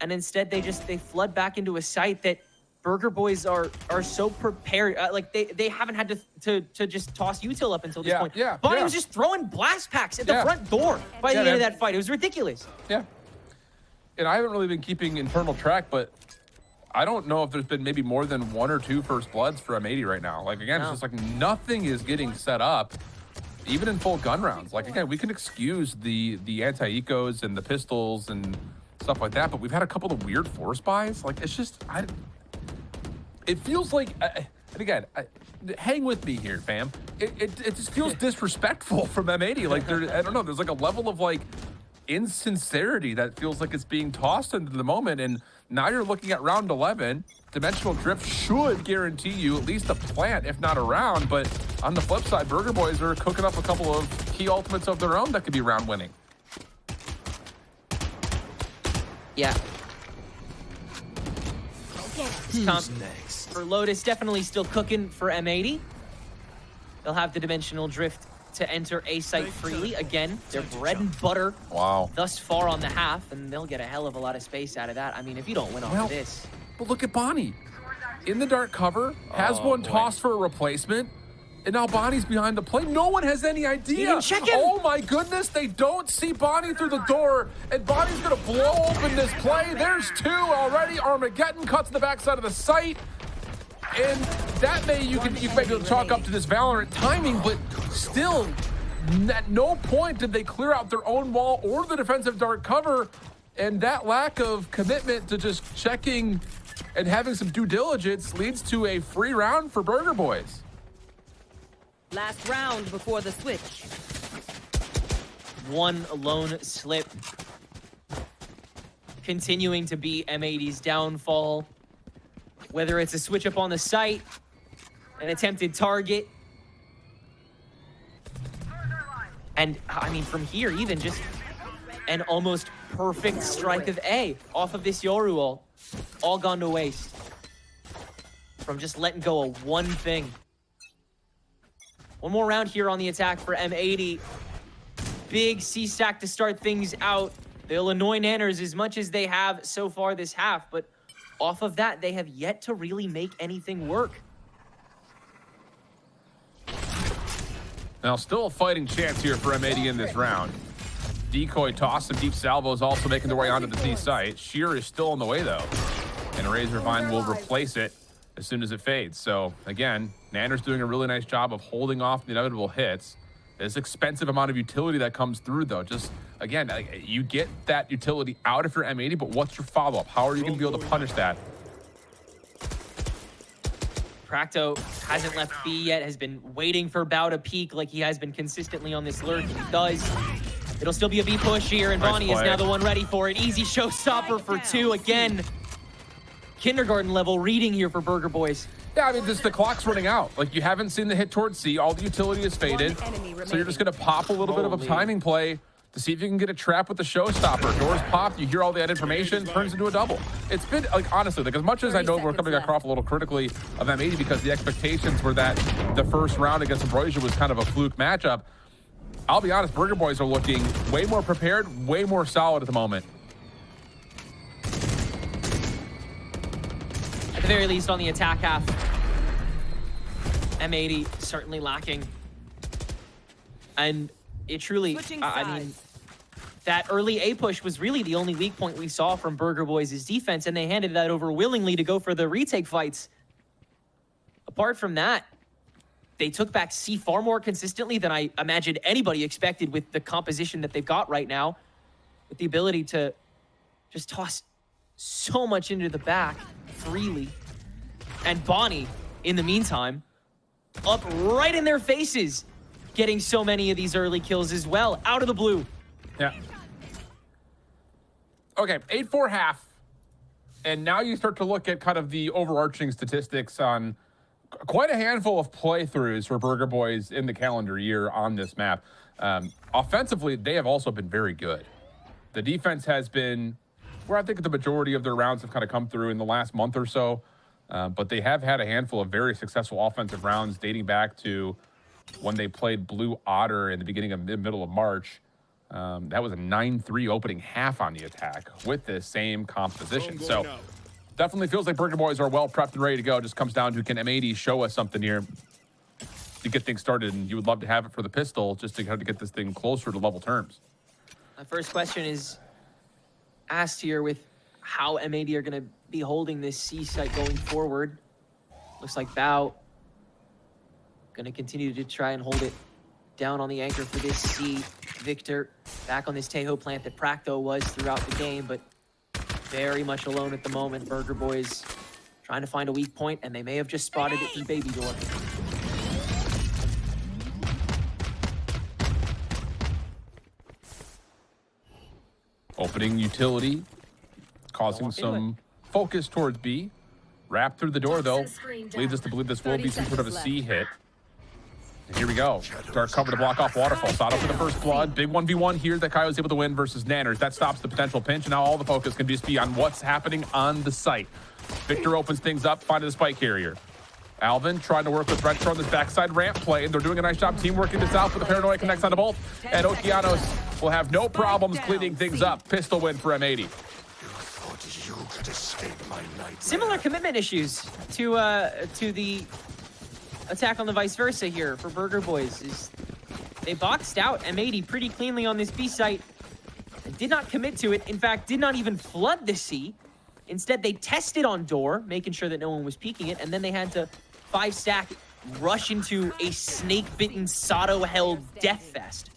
And instead, they flood back into a site that Burger Boys are so prepared. Like they haven't had to just toss util up until this point. Bonnie was just throwing blast packs at the front door by the end of that fight. It was ridiculous. Yeah. And I haven't really been keeping internal track, but I don't know if there's been maybe more than 1 or 2 first bloods for M80 right now. Like, again, it's just like nothing is getting set up, even in full gun rounds. Like, again, we can excuse the anti-ecos and the pistols and stuff like that, but we've had a couple of weird force buys. Like, it's just, it feels like, and again, hang with me here, fam. It just feels disrespectful from M80. Like, I don't know, there's like a level of like insincerity that feels like it's being tossed into the moment. And now you're looking at round 11. Dimensional Drift should guarantee you at least a plant, if not a round. But on the flip side, Burger Boys are cooking up a couple of key ultimates of their own that could be round winning. Yeah. For Lotus, definitely still cooking for M80. They'll have the Dimensional Drift to enter A site freely. Again, their bread and butter thus far on the half, and they'll get a hell of a lot of space out of that. I mean, if you don't win off of this. But look at Bonnie. In the dark cover, has one tossed for a replacement, and now Bonnie's behind the plate. No one has any idea. He didn't check him. Oh my goodness, they don't see Bonnie through the door, and Bonnie's gonna blow open this play. There's 2 already. Armageddon cuts the backside of the site. And that you can maybe chalk up to this Valorant timing, but still, at no point did they clear out their own wall or the defensive dark cover. And that lack of commitment to just checking and having some due diligence leads to a free round for Burger Boys. Last round before the switch. One lone slip. Continuing to be M80's downfall. Whether it's a switch up on the site, an attempted target. And, I mean, from here, even just an almost perfect strike of A off of this Yoru ult. All gone to waste. From just letting go of one thing. One more round here on the attack for M80. Big C-stack to start things out. They'll annoy Nanners as much as they have so far this half, but off of that, they have yet to really make anything work. Now, still a fighting chance here for M80 in this round. Decoy toss, some deep salvos also making their way onto the C site. Sheer is still on the way, though. And a Razorvine will replace it as soon as it fades. So, again, Nanners doing a really nice job of holding off the inevitable hits. This expensive amount of utility that comes through, though. Just, again, you get that utility out if you're M80, but what's your follow-up? How are you going to be able to punish that? Practo hasn't left B yet, has been waiting for Bao to peak like he has been consistently on this lurk. He does. It'll still be a B push here, and Bonnie is now the one ready for it. Easy showstopper for 2 again. Kindergarten level reading here for Burger Boys. Yeah, I mean, the clock's running out. Like, you haven't seen the hit towards C. All the utility is faded. So you're just going to pop a little bit of a timing play to see if you can get a trap with the showstopper. Doors pop, you hear all that information, turns into a double. It's been, like, honestly, like, as much as I know we're coming across a little critically of M80 because the expectations were that the first round against Ambrosia was kind of a fluke matchup, I'll be honest, Burger Boys are looking way more prepared, way more solid at the moment. At the very least, on the attack half, M80 certainly lacking. And it truly, I mean, that early A push was really the only weak point we saw from Burger Boys' defense, and they handed that over willingly to go for the retake fights. Apart from that, they took back C far more consistently than I imagined anybody expected with the composition that they've got right now, with the ability to just toss so much into the back freely. And Bonnie, in the meantime, up right in their faces, getting so many of these early kills as well, out of the blue. Yeah. Okay, 8-4 half. And now you start to look at kind of the overarching statistics on quite a handful of playthroughs for Burger Boys in the calendar year on this map. Offensively, they have also been very good. The defense has been where I think the majority of their rounds have kind of come through in the last month or so. But they have had a handful of very successful offensive rounds dating back to when they played Blue Otter in the beginning of middle of March. That was a 9-3 opening half on the attack with this same composition. So definitely feels like Burger Boys are well prepped and ready to go. Just comes down to, can M80 show us something here to get things started? And you would love to have it for the pistol just to kind of get this thing closer to level terms. My first question is asked here with how M80 are going to be holding this C site going forward. Looks like Bao going to continue to try and hold it down on the anchor for this C. Victor back on this Tejo plant that Practo was throughout the game, but very much alone at the moment. Burger Boys trying to find a weak point, and they may have just spotted it through Baby Door. Opening utility, causing some focus towards B. Wrapped through the door, though, leads us to believe this will be some sort of a C hit. And here we go. Dark cover to block off Waterfall. Sato for the first blood. Big 1v1 here that Kaio's able to win versus Nanners. That stops the potential pinch, and now all the focus can just be on what's happening on the site. Victor opens things up, finding the spike carrier. Alvin trying to work with Retro on this backside ramp play, and they're doing a nice job teamworking this out, but the Paranoia connects onto both. And Okeanos will have no problems cleaning things up. Pistol win for M80. Similar commitment issues to the attack on the vice versa here for Burger Boys. Is they boxed out M80 pretty cleanly on this B site and did not commit to it. In fact, did not even flood the C. Instead, they tested on door, making sure that no one was peeking it, and then they had to 5-stack, rush into a snake-bitten, Sato-held death fest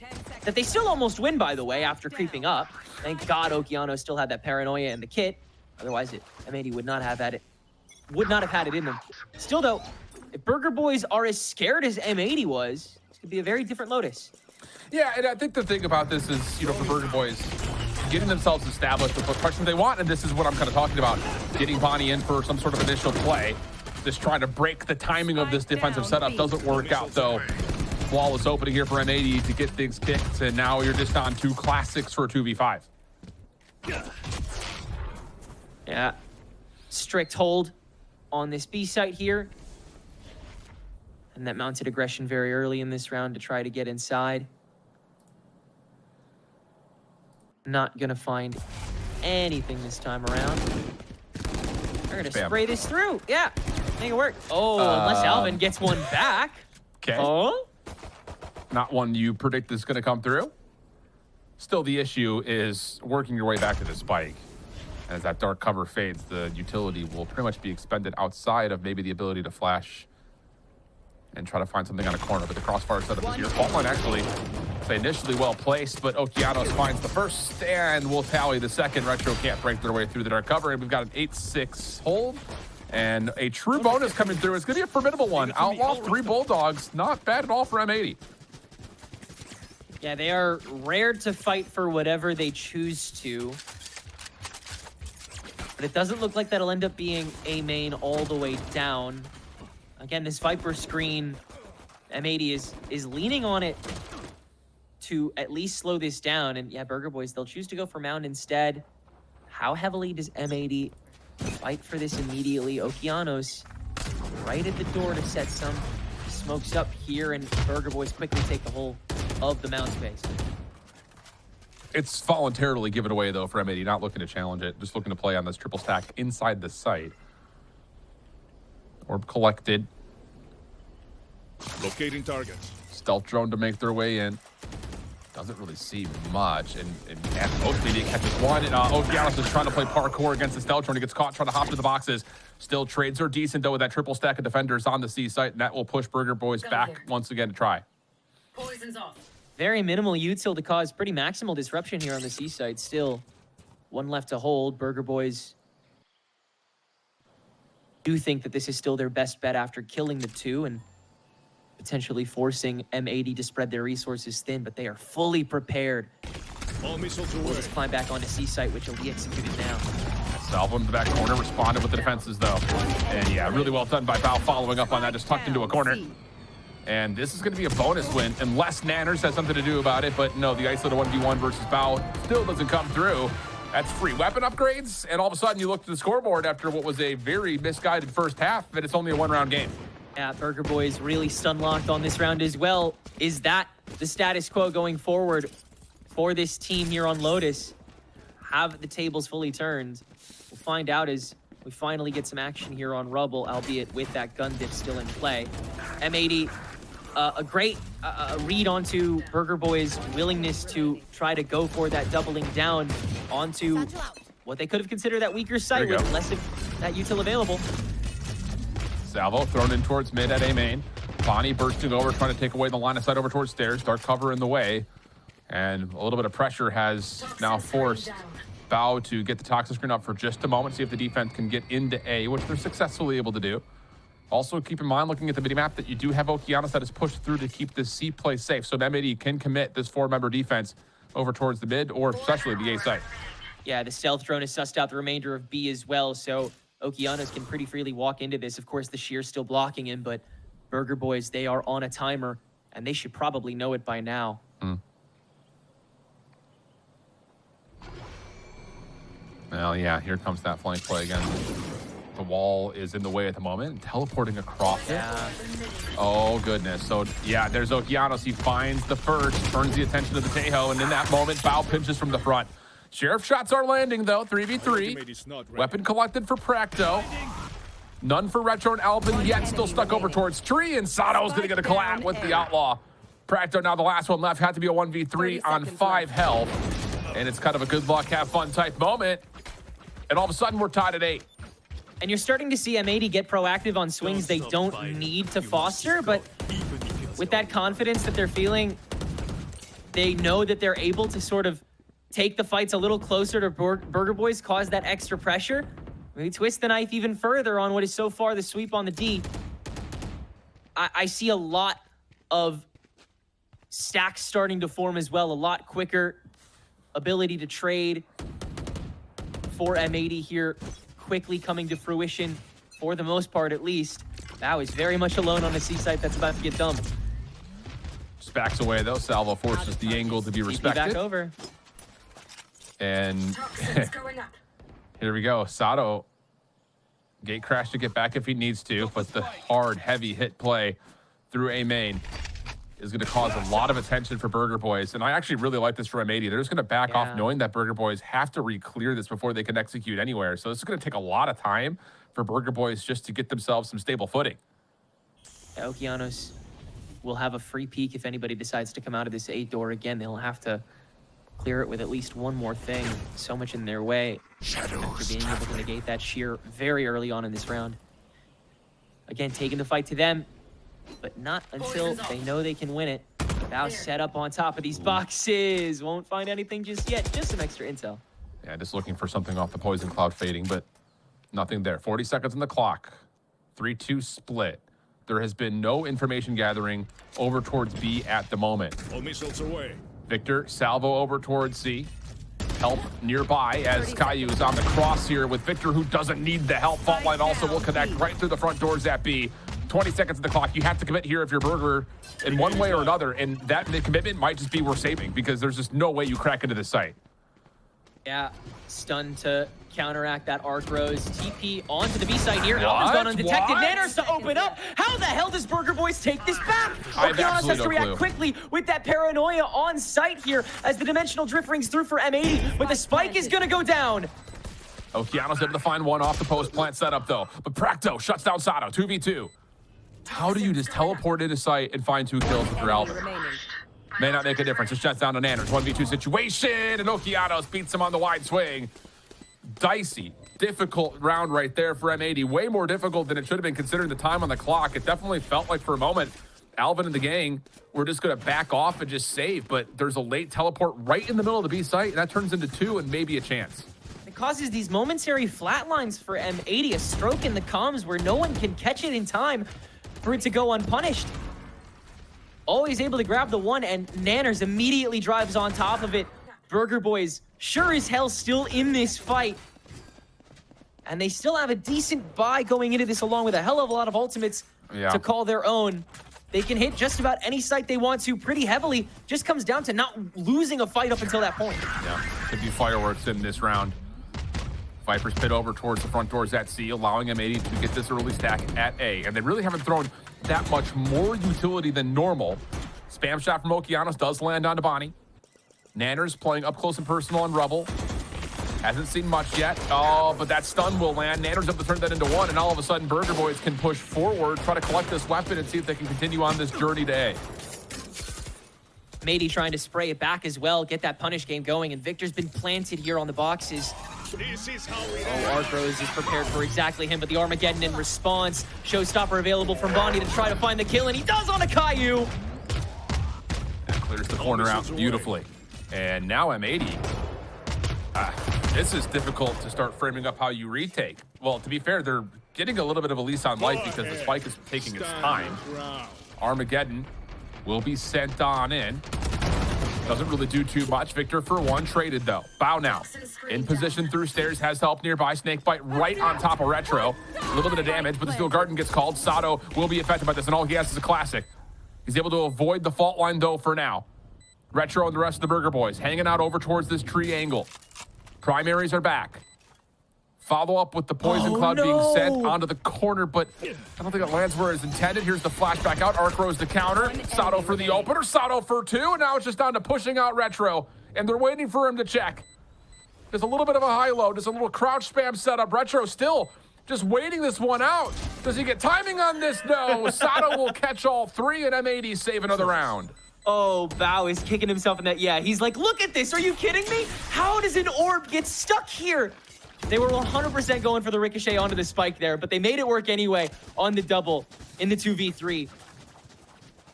that they still almost win, by the way, after creeping up. Thank God Okeano still had that Paranoia in the kit. Otherwise, M80 would not have had it in them. Still, though, if Burger Boys are as scared as M80 was, this could be a very different Lotus. Yeah, and I think the thing about this is, for Burger Boys, getting themselves established with what questions they want, and this is what I'm kind of talking about, getting Bonnie in for some sort of initial play, just trying to break the timing of this defensive setup. Doesn't work out, though. Flawless opening here for M80 to get things kicked, and now you're just on 2 classics for a 2v5. Yeah, strict hold on this B site here. And that mounted aggression very early in this round to try to get inside. Not gonna find anything this time around. They're gonna spray this through. Yeah, make it work. Oh, unless Alvin gets one back. Okay. Oh? Not one you predict is gonna come through. Still, the issue is working your way back to the spike. As that dark cover fades, the utility will pretty much be expended outside of maybe the ability to flash and try to find something on a corner. But the crossfire setup is here. Fault line actually, say initially well placed, but Okeanos finds the first and will tally the second. Retro can't break their way through the dark cover, and we've got an 8-6 hold. And a true bonus coming through. It's going to be a formidable one. Outlaw 3 Bulldogs. Not bad at all for M80. Yeah, they are rare to fight for whatever they choose to. But it doesn't look like that'll end up being A main all the way down. Again, this Viper screen, M80 is leaning on it to at least slow this down. And yeah, Burger Boys, they'll choose to go for Mound instead. How heavily does M80 fight for this immediately? Okeanos right at the door to set some smokes up here, and Burger Boys quickly take the whole of the Mound space. It's voluntarily given away, though, for M80. Not looking to challenge it. Just looking to play on this triple stack inside the site. Orb collected. Locating targets. Stealth drone to make their way in. Doesn't really see much. And at most, maybe it catches one. And Okeanos is trying to play parkour against the stealth drone. He gets caught trying to hop to the boxes. Still, trades are decent, though, with that triple stack of defenders on the C site. And that will push Burger Boys back once again to try. Poison's off. Very minimal util to cause pretty maximal disruption here on the C site. Still, one left to hold. Burger Boys do think that this is still their best bet after killing the 2 and potentially forcing M80 to spread their resources thin, but they are fully prepared All missiles away. We'll just climb back onto C site, which will be executed now. Salvo in the back corner, responded with the defenses though. And yeah, really well done by Bao following up on that, just tucked into a corner. And this is going to be a bonus win, unless Nanners has something to do about it. But no, the isolated 1v1 versus Bao still doesn't come through. That's free weapon upgrades, and all of a sudden you look at the scoreboard after what was a very misguided first half, and it's only a one-round game. Yeah, Burger Boys really stun-locked on this round as well. Is that the status quo going forward for this team here on Lotus? Have the tables fully turned? We'll find out as we finally get some action here on Rubble, albeit with that gun dip still in play. M80, a great read onto Burger Boys' willingness to try to go for that doubling down onto what they could have considered that weaker site with less of that util available. Salvo thrown in towards mid at A main. Bonnie bursting over, trying to take away the line of sight over towards stairs. Dark cover in the way. And a little bit of pressure has now forced Bao to get the toxic screen up for just a moment, see if the defense can get into A, which they're successfully able to do. Also, keep in mind, looking at the minimap, that you do have Okeanos that is pushed through to keep this C play safe. So M80 can commit this 4-member defense over towards the mid, or especially the A site. Yeah, the stealth drone has sussed out the remainder of B as well, so Okeanos can pretty freely walk into this. Of course, the Shear's still blocking him, but Burger Boys, they are on a timer, and they should probably know it by now. Well, yeah, here comes that flank play again. The wall is in the way at the moment, teleporting across it. Oh, goodness. So, yeah, there's Okeanos. He finds the first, turns the attention to the Tejo, and in that moment, Bao pinches from the front. Sheriff shots are landing, though, 3v3. Weapon collected for Practo. None for Retro and Alvin yet, still stuck over towards Tree, and Sato's going to get a collab with the Outlaw. Practo now the last one left, had to be a 1v3 on 5 health. And it's kind of a good luck, have fun type moment. And all of a sudden, we're tied at 8. And you're starting to see M80 get proactive on swings they don't need to foster, but with that confidence that they're feeling, they know that they're able to sort of take the fights a little closer to Burger Boys, cause that extra pressure. Maybe twist the knife even further on what is so far the sweep on the D. I see a lot of stacks starting to form as well, a lot quicker ability to trade for M80 here, quickly coming to fruition for the most part, at least. Bao is very much alone on the C site that's about to get dumped. Just backs away though. Salvo forces the angle to be respected. Back over. And here we go. Sato, gate crash to get back if he needs to, but the hard, heavy hit play through A main is going to cause a lot of attention for Burger Boys. And I actually really like this for M80. They're just going to back off knowing that Burger Boys have to re-clear this before they can execute anywhere. So this is going to take a lot of time for Burger Boys just to get themselves some stable footing. Okeanos will have a free peek if anybody decides to come out of this 8 door again. They'll have to clear it with at least one more thing. So much in their way. After being able to negate that sheer very early on in this round. Again, taking the fight to them, but not until they know they can win it. Now set up on top of these boxes. Won't find anything just yet. Just some extra intel. Yeah, just looking for something off the poison cloud fading, but nothing there. 40 seconds on the clock. 3-2 split. There has been no information gathering over towards B at the moment. All missiles away. Victor, Salvo over towards C. Help nearby as Caillou is on the cross here with Victor, who doesn't need the help. Fault line also will connect right through the front doors at B. 20 seconds on the clock. You have to commit here if you're Burger in one way or another, and that commitment might just be worth saving because there's just no way you crack into this site. Yeah, stun to counteract that arc rose. TP onto the B side here. Alvin's gone undetected. Nanners to open up. How the hell does Burger Boys take this back? Okeanos has to react quickly with that paranoia on site here as the dimensional drift rings through for M80, but the spike is going to go down. Okeanos able to find one off the post plant setup though, but Practo shuts down Sato, 2v2. How do you just teleport into sight and find 2 kills with your Alvin? May not make a difference. It shuts down to Nanners. 1v2 situation, and Okeanos beats him on the wide swing. Dicey, difficult round right there for M80. Way more difficult than it should have been considering the time on the clock. It definitely felt like for a moment, Alvin and the gang were just going to back off and just save, but there's a late teleport right in the middle of the B site, and that turns into 2 and maybe a chance. It causes these momentary flatlines for M80, a stroke in the comms where no one can catch it in time for it to go unpunished. Always able to grab the one, and Nanners immediately drives on top of it. Burger Boys sure as hell still in this fight. And they still have a decent buy going into this, along with a hell of a lot of ultimates to call their own. They can hit just about any site they want to pretty heavily. Just comes down to not losing a fight up until that point. Yeah, could be fireworks in this round. Vipers pit over towards the front doors at C, allowing M80 to get this early stack at A. And they really haven't thrown that much more utility than normal. Spam shot from Okeanos does land onto Bonnie. Nanners playing up close and personal on Rubble. Hasn't seen much yet. Oh, but that stun will land. Nanners up to turn that into one, and all of a sudden Burger Boys can push forward, try to collect this weapon, and see if they can continue on this journey to A. M80 trying to spray it back as well, get that punish game going, and Victor's been planted here on the boxes. Arcros is prepared for exactly him, but the Armageddon in response. Showstopper available from Bonnie to try to find the kill, and he does on a Caillou. That clears the corner out beautifully. And now M80. This is difficult to start framing up how you retake. Well, to be fair, they're getting a little bit of a lease on life because the spike is taking its time. Armageddon will be sent on in. Doesn't really do too much. Victor for one, traded though. Bow now. In position through stairs, has help nearby. Snakebite right on top of Retro. A little bit of damage, but the Steel Garden gets called. Sato will be affected by this, and all he has is a classic. He's able to avoid the fault line though for now. Retro and the rest of the Burger Boys hanging out over towards this tree angle. Primaries are back. Follow up with the poison cloud being sent onto the corner, but I don't think it lands where it's intended. Here's the flashback out. Arcros the counter. Sato for the opener. Sato for two. And now it's just down to pushing out Retro. And they're waiting for him to check. There's a little bit of a high-low. Just a little crouch spam setup. Retro still just waiting this one out. Does he get timing on this? No. Sato will catch all three, and M80 save another round. Oh, Bao is kicking himself in that. Yeah, he's like, look at this. Are you kidding me? How does an orb get stuck here? They were 100% going for the ricochet onto the spike there, but they made it work anyway on the double in the 2v3.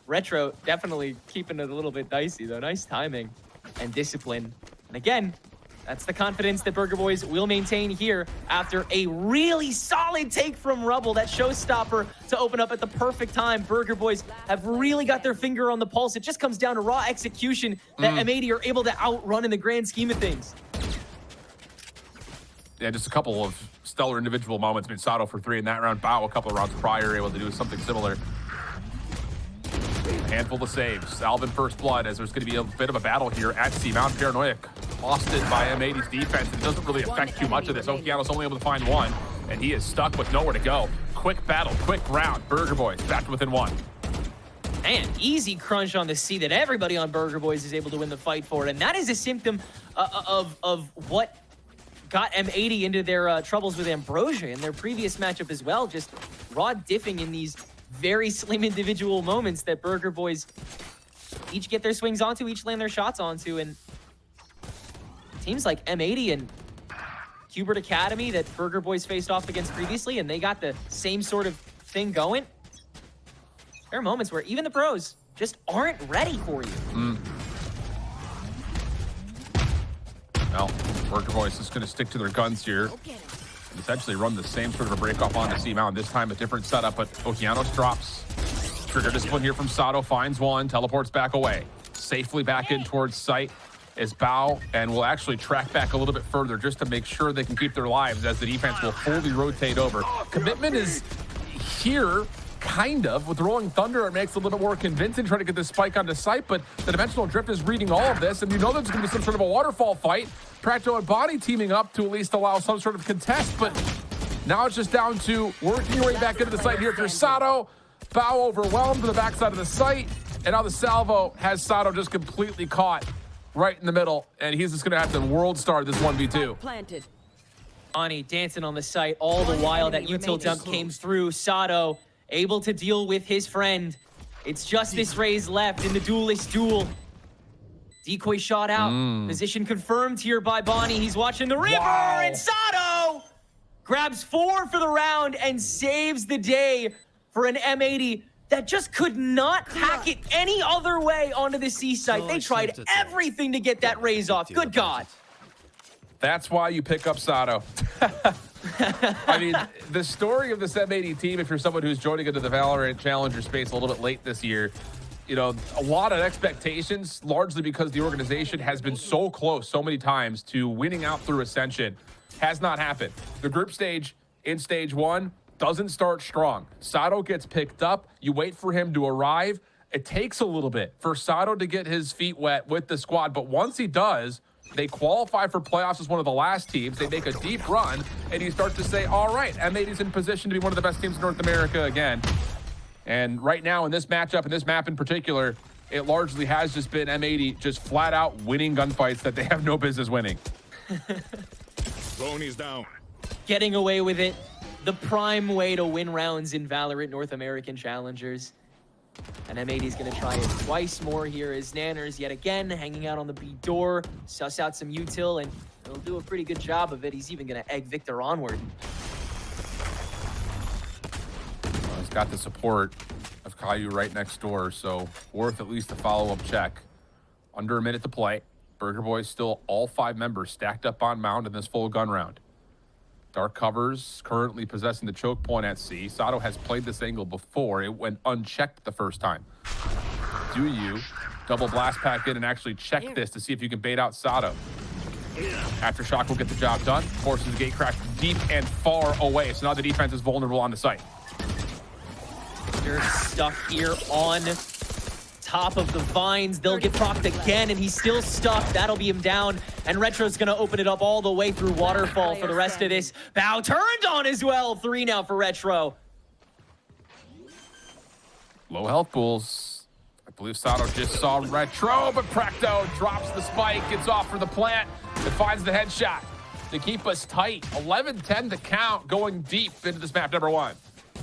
Retro definitely keeping it a little bit dicey, though. Nice timing and discipline. And again, that's the confidence that Burger Boys will maintain here after a really solid take from Rubble. That showstopper to open up at the perfect time. Burger Boys have really got their finger on the pulse. It just comes down to raw execution that M80 are able to outrun in the grand scheme of things. Yeah, just a couple of stellar individual moments. I mean, Sato for three in that round. Bao a couple of rounds prior able to do something similar. A handful of saves. Alvin first blood, as there's going to be a bit of a battle here at C. Mount Paranoiac lost it by M80's defense. It doesn't really affect too much of this. Okeanos only able to find one, and he is stuck with nowhere to go. Quick battle, quick round. Burger Boys back to within one. And easy crunch on the C that everybody on Burger Boys is able to win the fight for. And that is a symptom of what got M80 into their troubles with Ambrosia in their previous matchup as well. Just raw diffing in these very slim individual moments that Burger Boys each get their swings onto, each land their shots onto. And teams like M80 and Hubert Academy that Burger Boys faced off against previously, and they got the same sort of thing going. There are moments where even the pros just aren't ready for you. Well, Burger Boys is going to stick to their guns here. Essentially run the same sort of a break-off onto C-Mount. This time a different setup, but Okeanos drops. Trigger discipline here from Sato, finds one, teleports back away. Safely back in towards site is Bao, and will actually track back a little bit further just to make sure they can keep their lives as the defense will fully rotate over. Commitment is here, kind of. With Rolling Thunder, it makes it a little bit more convincing trying to get this spike onto site, but the Dimensional Drift is reading all of this, and you know there's going to be some sort of a waterfall fight. Practo and Bonnie teaming up to at least allow some sort of contest, but now it's just down to working your way back into the site here through Sato. Bao overwhelmed to the backside of the site, and now the salvo has Sato just completely caught right in the middle, and he's just going to have to world star this 1v2. Planted. Ani dancing on the site all the while that util dump came through. Sato able to deal with his friend. It's just this Raze left in the duelist duel. Decoy shot out. Position confirmed here by Bonnie. He's watching the river, and Sato grabs 4 for the round and saves the day for an M80 that just could not hack it any other way onto the C site. They tried everything to get that Raze off. Good God. That's why you pick up Sato. I mean, the story of this M80 team, if you're someone who's joining into the Valorant Challenger space a little bit late this year, you know, a lot of expectations, largely because the organization has been so close so many times to winning out through Ascension. Has not happened. The group stage in stage 1 doesn't start strong. Sato gets picked up. You wait for him to arrive. It takes a little bit for Sato to get his feet wet with the squad, but once he does, they qualify for playoffs as one of the last teams. They make a deep run, and you start to say, all right, M80's in position to be one of the best teams in North America again. And right now in this matchup, in this map in particular, it largely has just been M80 just flat out winning gunfights that they have no business winning. Bonnie's down. Getting away with it. The prime way to win rounds in Valorant North American Challengers. And M80 is going to try it twice more here as Nanners yet again hanging out on the B door, suss out some util, and he'll do a pretty good job of it. He's even going to egg Victor onward. Well, he's got the support of Caillou right next door, so worth at least a follow-up check. Under a minute to play. Burger Boys still all 5 members stacked up on mound in this full gun round. Dark Covers currently possessing the choke point at C. Sato has played this angle before. It went unchecked the first time. Do you double blast pack in and actually check this to see if you can bait out Sato? Aftershock will get the job done. Forces the gate crash deep and far away. So now the defense is vulnerable on the site. They're stuck here on top of the vines. They'll get procced again, and he's still stuck. That'll be him down, and Retro's gonna open it up all the way through Waterfall for the rest of this. Bow turned on as well. 3 now for Retro. Low health pools. I believe Sato just saw Retro, but Practo drops the spike, gets off for the plant, and finds the headshot to keep us tight. 11-10 to count, going deep into this map number 1.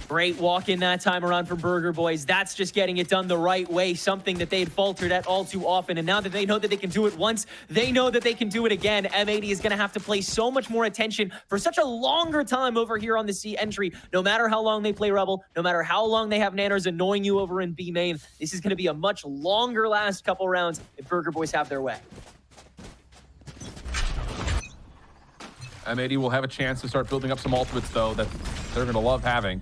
Great walk in that time around for Burger Boys. That's just getting it done the right way, something that they had faltered at all too often. And now that they know that they can do it once, they know that they can do it again. M80 is going to have to play so much more attention for such a longer time over here on the C entry. No matter how long they play Rebel, no matter how long they have Nanners annoying you over in B main, this is going to be a much longer last couple rounds if Burger Boys have their way. M80 will have a chance to start building up some ultimates, though, that they're going to love having.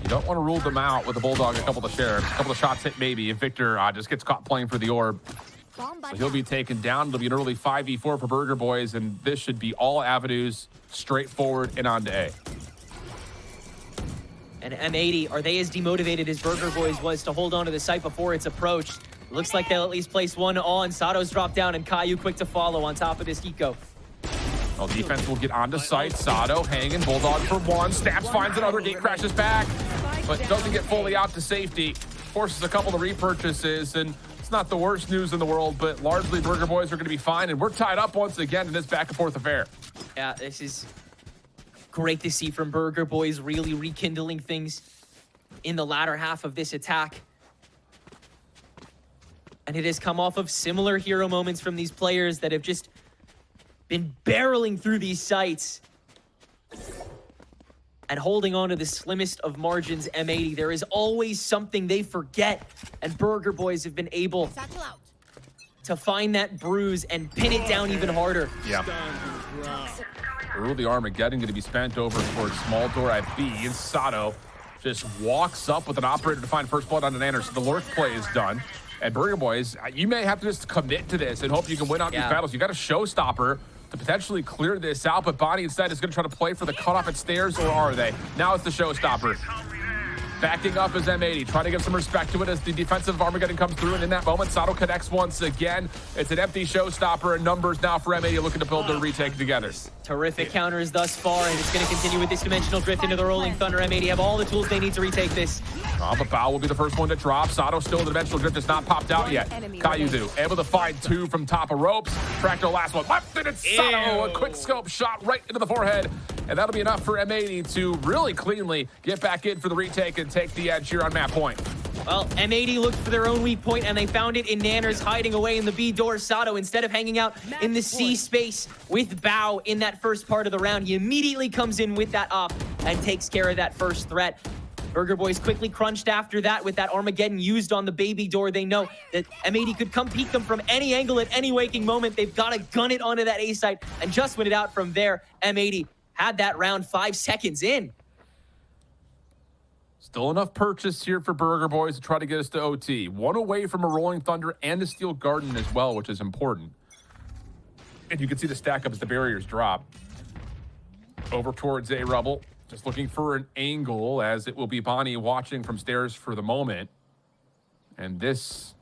You don't want to rule them out with the Bulldog, a couple of shares, a couple of shots hit maybe, if Victor just gets caught playing for the orb. So he'll be taken down. It'll be an early 5v4 for Burger Boys, and this should be all avenues straightforward and on to A. And M80, are they as demotivated as Burger Boys was to hold on to the site before it's approached? Looks like they'll at least place one on. Sato's dropped down, and Caillou quick to follow on top of this eco. Well, defense will get onto site. Sato hanging, Bulldog for 1. Snaps, finds another, gate crashes back, but doesn't get fully out to safety. Forces a couple of repurchases, and it's not the worst news in the world, but largely Burger Boys are going to be fine, and we're tied up once again in this back and forth affair. Yeah, this is great to see from Burger Boys, really rekindling things in the latter half of this attack. And it has come off of similar hero moments from these players that have just been barreling through these sites and holding on to the slimmest of margins. M80, there is always something they forget, and Burger Boys have been able to find that bruise and pin it down even harder. Yeah. Early Armageddon going to be spent over towards small door at B, and Sato just walks up with an operator to find first blood on an Nanner, so the lurk play is done. And Burger Boys, you may have to just commit to this and hope you can win out these battles. You got a showstopper to potentially clear this out, but Bonnie instead is going to try to play for the cutoff at stairs, or are they? Now it's the showstopper. Backing up is M80, trying to give some respect to it as the defensive Armageddon comes through, and in that moment, Sato connects once again. It's an empty showstopper, and numbers now for M80 looking to build their retake together. Terrific counters thus far, and it's going to continue with this dimensional drift into the Rolling Thunder. M80 have all the tools they need to retake this. But Bao will be the first one to drop. Sato still in the dimensional drift, has not popped out yet. Caillou able to find 2 from top of ropes. Practo last one, left, and it's Sato. A quick scope shot right into the forehead. And that'll be enough for M80 to really cleanly get back in for the retake and take the edge here on map point. Well, M80 looked for their own weak point, and they found it in Nanners hiding away in the B door. Sato, instead of hanging out in the C space with Bao in that first part of the round, he immediately comes in with that op and takes care of that first threat. Burger Boys quickly crunched after that with that Armageddon used on the baby door. They know that M80 could come peek them from any angle at any waking moment. They've got to gun it onto that A site and just win it out from there. M80 had that round 5 seconds in. Still enough purchase here for Burger Boys to try to get us to OT. One away from a Rolling Thunder and a Steel Garden as well, which is important. And you can see the stack up as the barriers drop. Over towards A Rubble. Just looking for an angle, as it will be Bonnie watching from stairs for the moment. And this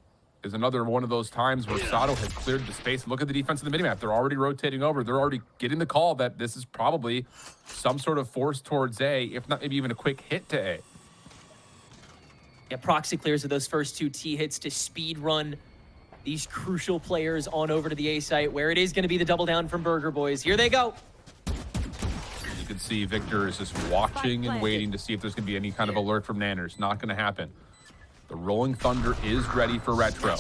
is another one of those times where Sato has cleared the space. Look at the defense of the minimap. They're already rotating over. They're already getting the call that this is probably some sort of force towards A, if not maybe even a quick hit to A. Yeah, Proxy clears with those first 2 T hits to speed run these crucial players on over to the A site, where it is going to be the double down from Burger Boys. Here they go. You can see Victor is just watching and waiting to see if there's going to be any kind of alert from Nanners. Not going to happen. The Rolling Thunder is ready for Retro.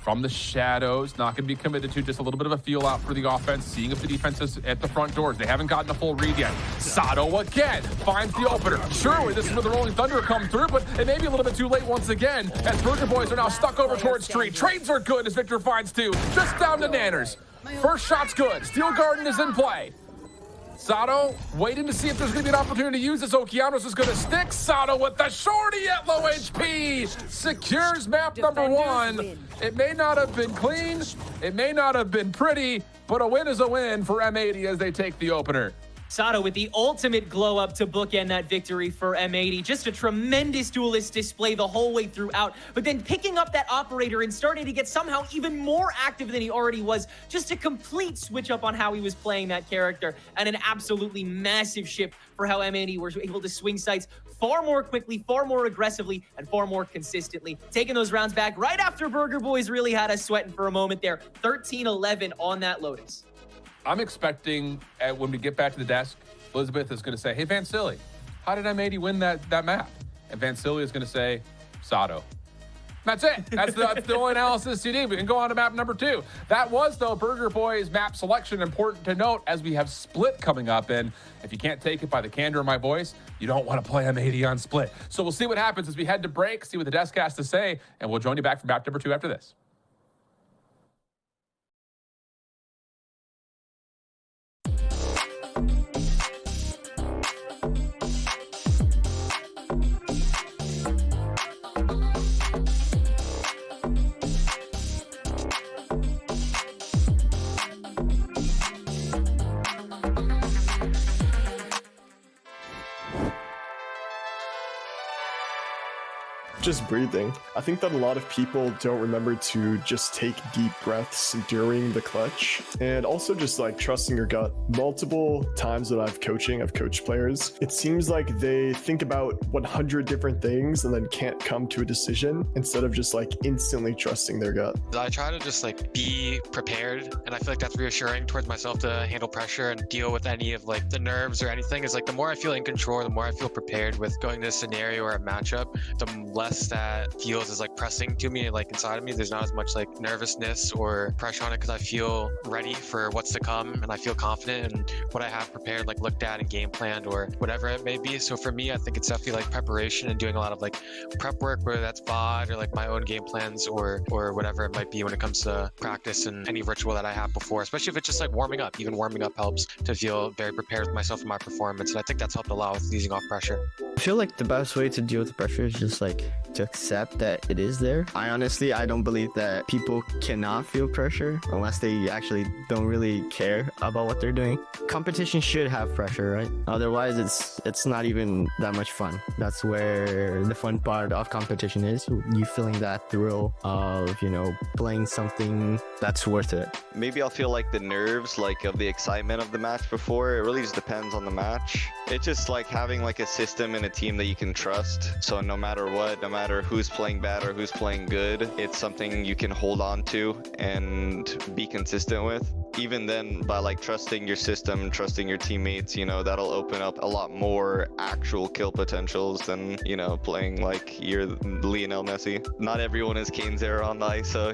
From the shadows, not going to be committed to, just a little bit of a feel out for the offense, seeing if the defense is at the front doors. They haven't gotten a full read yet. Sato again finds the opener. Surely this is where the Rolling Thunder come through, but it may be a little bit too late once again, as Burger Boys are now stuck over towards Tree. Trades are good as Victor finds 2. Just down to Nanners. First shot's good. Steel Garden is in play. Sato waiting to see if there's going to be an opportunity to use this. Okeanos is going to stick. Sato with the shorty at low HP. Secures map number 1. It may not have been clean. It may not have been pretty, but a win is a win for M80 as they take the opener. Sato with the ultimate glow up to bookend that victory for M80. Just a tremendous duelist display the whole way throughout, but then picking up that operator and starting to get somehow even more active than he already was. Just a complete switch up on how he was playing that character, and an absolutely massive shift for how M80 was able to swing sites far more quickly, far more aggressively, and far more consistently. Taking those rounds back right after Burger Boys really had us sweating for a moment there. 13-11 on that Lotus. I'm expecting when we get back to the desk, Elizabeth is going to say, hey, Vansili, how did M80 win that map? And Vansili is going to say, Sato. That's it. That's the only analysis you need. We can go on to map number 2. That was, though, Burger Boys map selection. Important to note, as we have Split coming up. And if you can't take it by the candor of my voice, you don't want to play M80 on Split. So we'll see what happens as we head to break, see what the desk has to say, and we'll join you back for map number 2 after this. Just breathing. I think that a lot of people don't remember to just take deep breaths during the clutch, and also just like trusting your gut. Multiple times that I've coached players, it seems like they think about 100 different things and then can't come to a decision instead of just like instantly trusting their gut. I try to just like be prepared, and I feel like that's reassuring towards myself to handle pressure and deal with any of like the nerves or anything. Is like the more I feel in control, the more I feel prepared with going to a scenario or a matchup, the less that feels is like pressing to me, like inside of me. There's not as much like nervousness or pressure on it because I feel ready for what's to come, and I feel confident in what I have prepared, like looked at and game planned or whatever it may be. So for me, I think it's definitely like preparation and doing a lot of like prep work, whether that's VOD or like my own game plans or whatever it might be when it comes to practice and any ritual that I have before, especially if it's just like warming up. Even warming up helps to feel very prepared with myself and my performance, and I think that's helped a lot with easing off pressure. I feel like the best way to deal with the pressure is just like to accept that it is there. I don't believe that people cannot feel pressure unless they actually don't really care about what they're doing. Competition should have pressure, right? Otherwise, it's not even that much fun. That's where the fun part of competition is. You feeling that thrill of, playing something that's worth it. Maybe I'll feel like the nerves, like of the excitement of the match before. It really just depends on the match. It's just like having like a system and a team that you can trust. So no matter what, no matter who's playing bad or who's playing good, it's something you can hold on to and be consistent with. Even then, by like trusting your system, trusting your teammates, that'll open up a lot more actual kill potentials than, playing like you're Lionel Messi. Not everyone is Kane Zero on the ISO,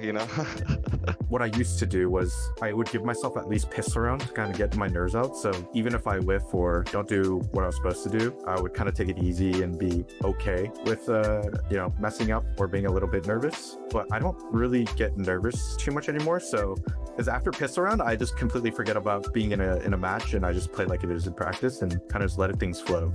What I used to do was I would give myself at least piss around to kind of get my nerves out. So even if I whiff or don't do what I was supposed to do, I would kind of take it easy and be okay with, messing up or being a little bit nervous. But I don't really get nervous too much anymore. So because after piss around, I just completely forget about being in a match, and I just play like it is in practice and kind of just let things flow.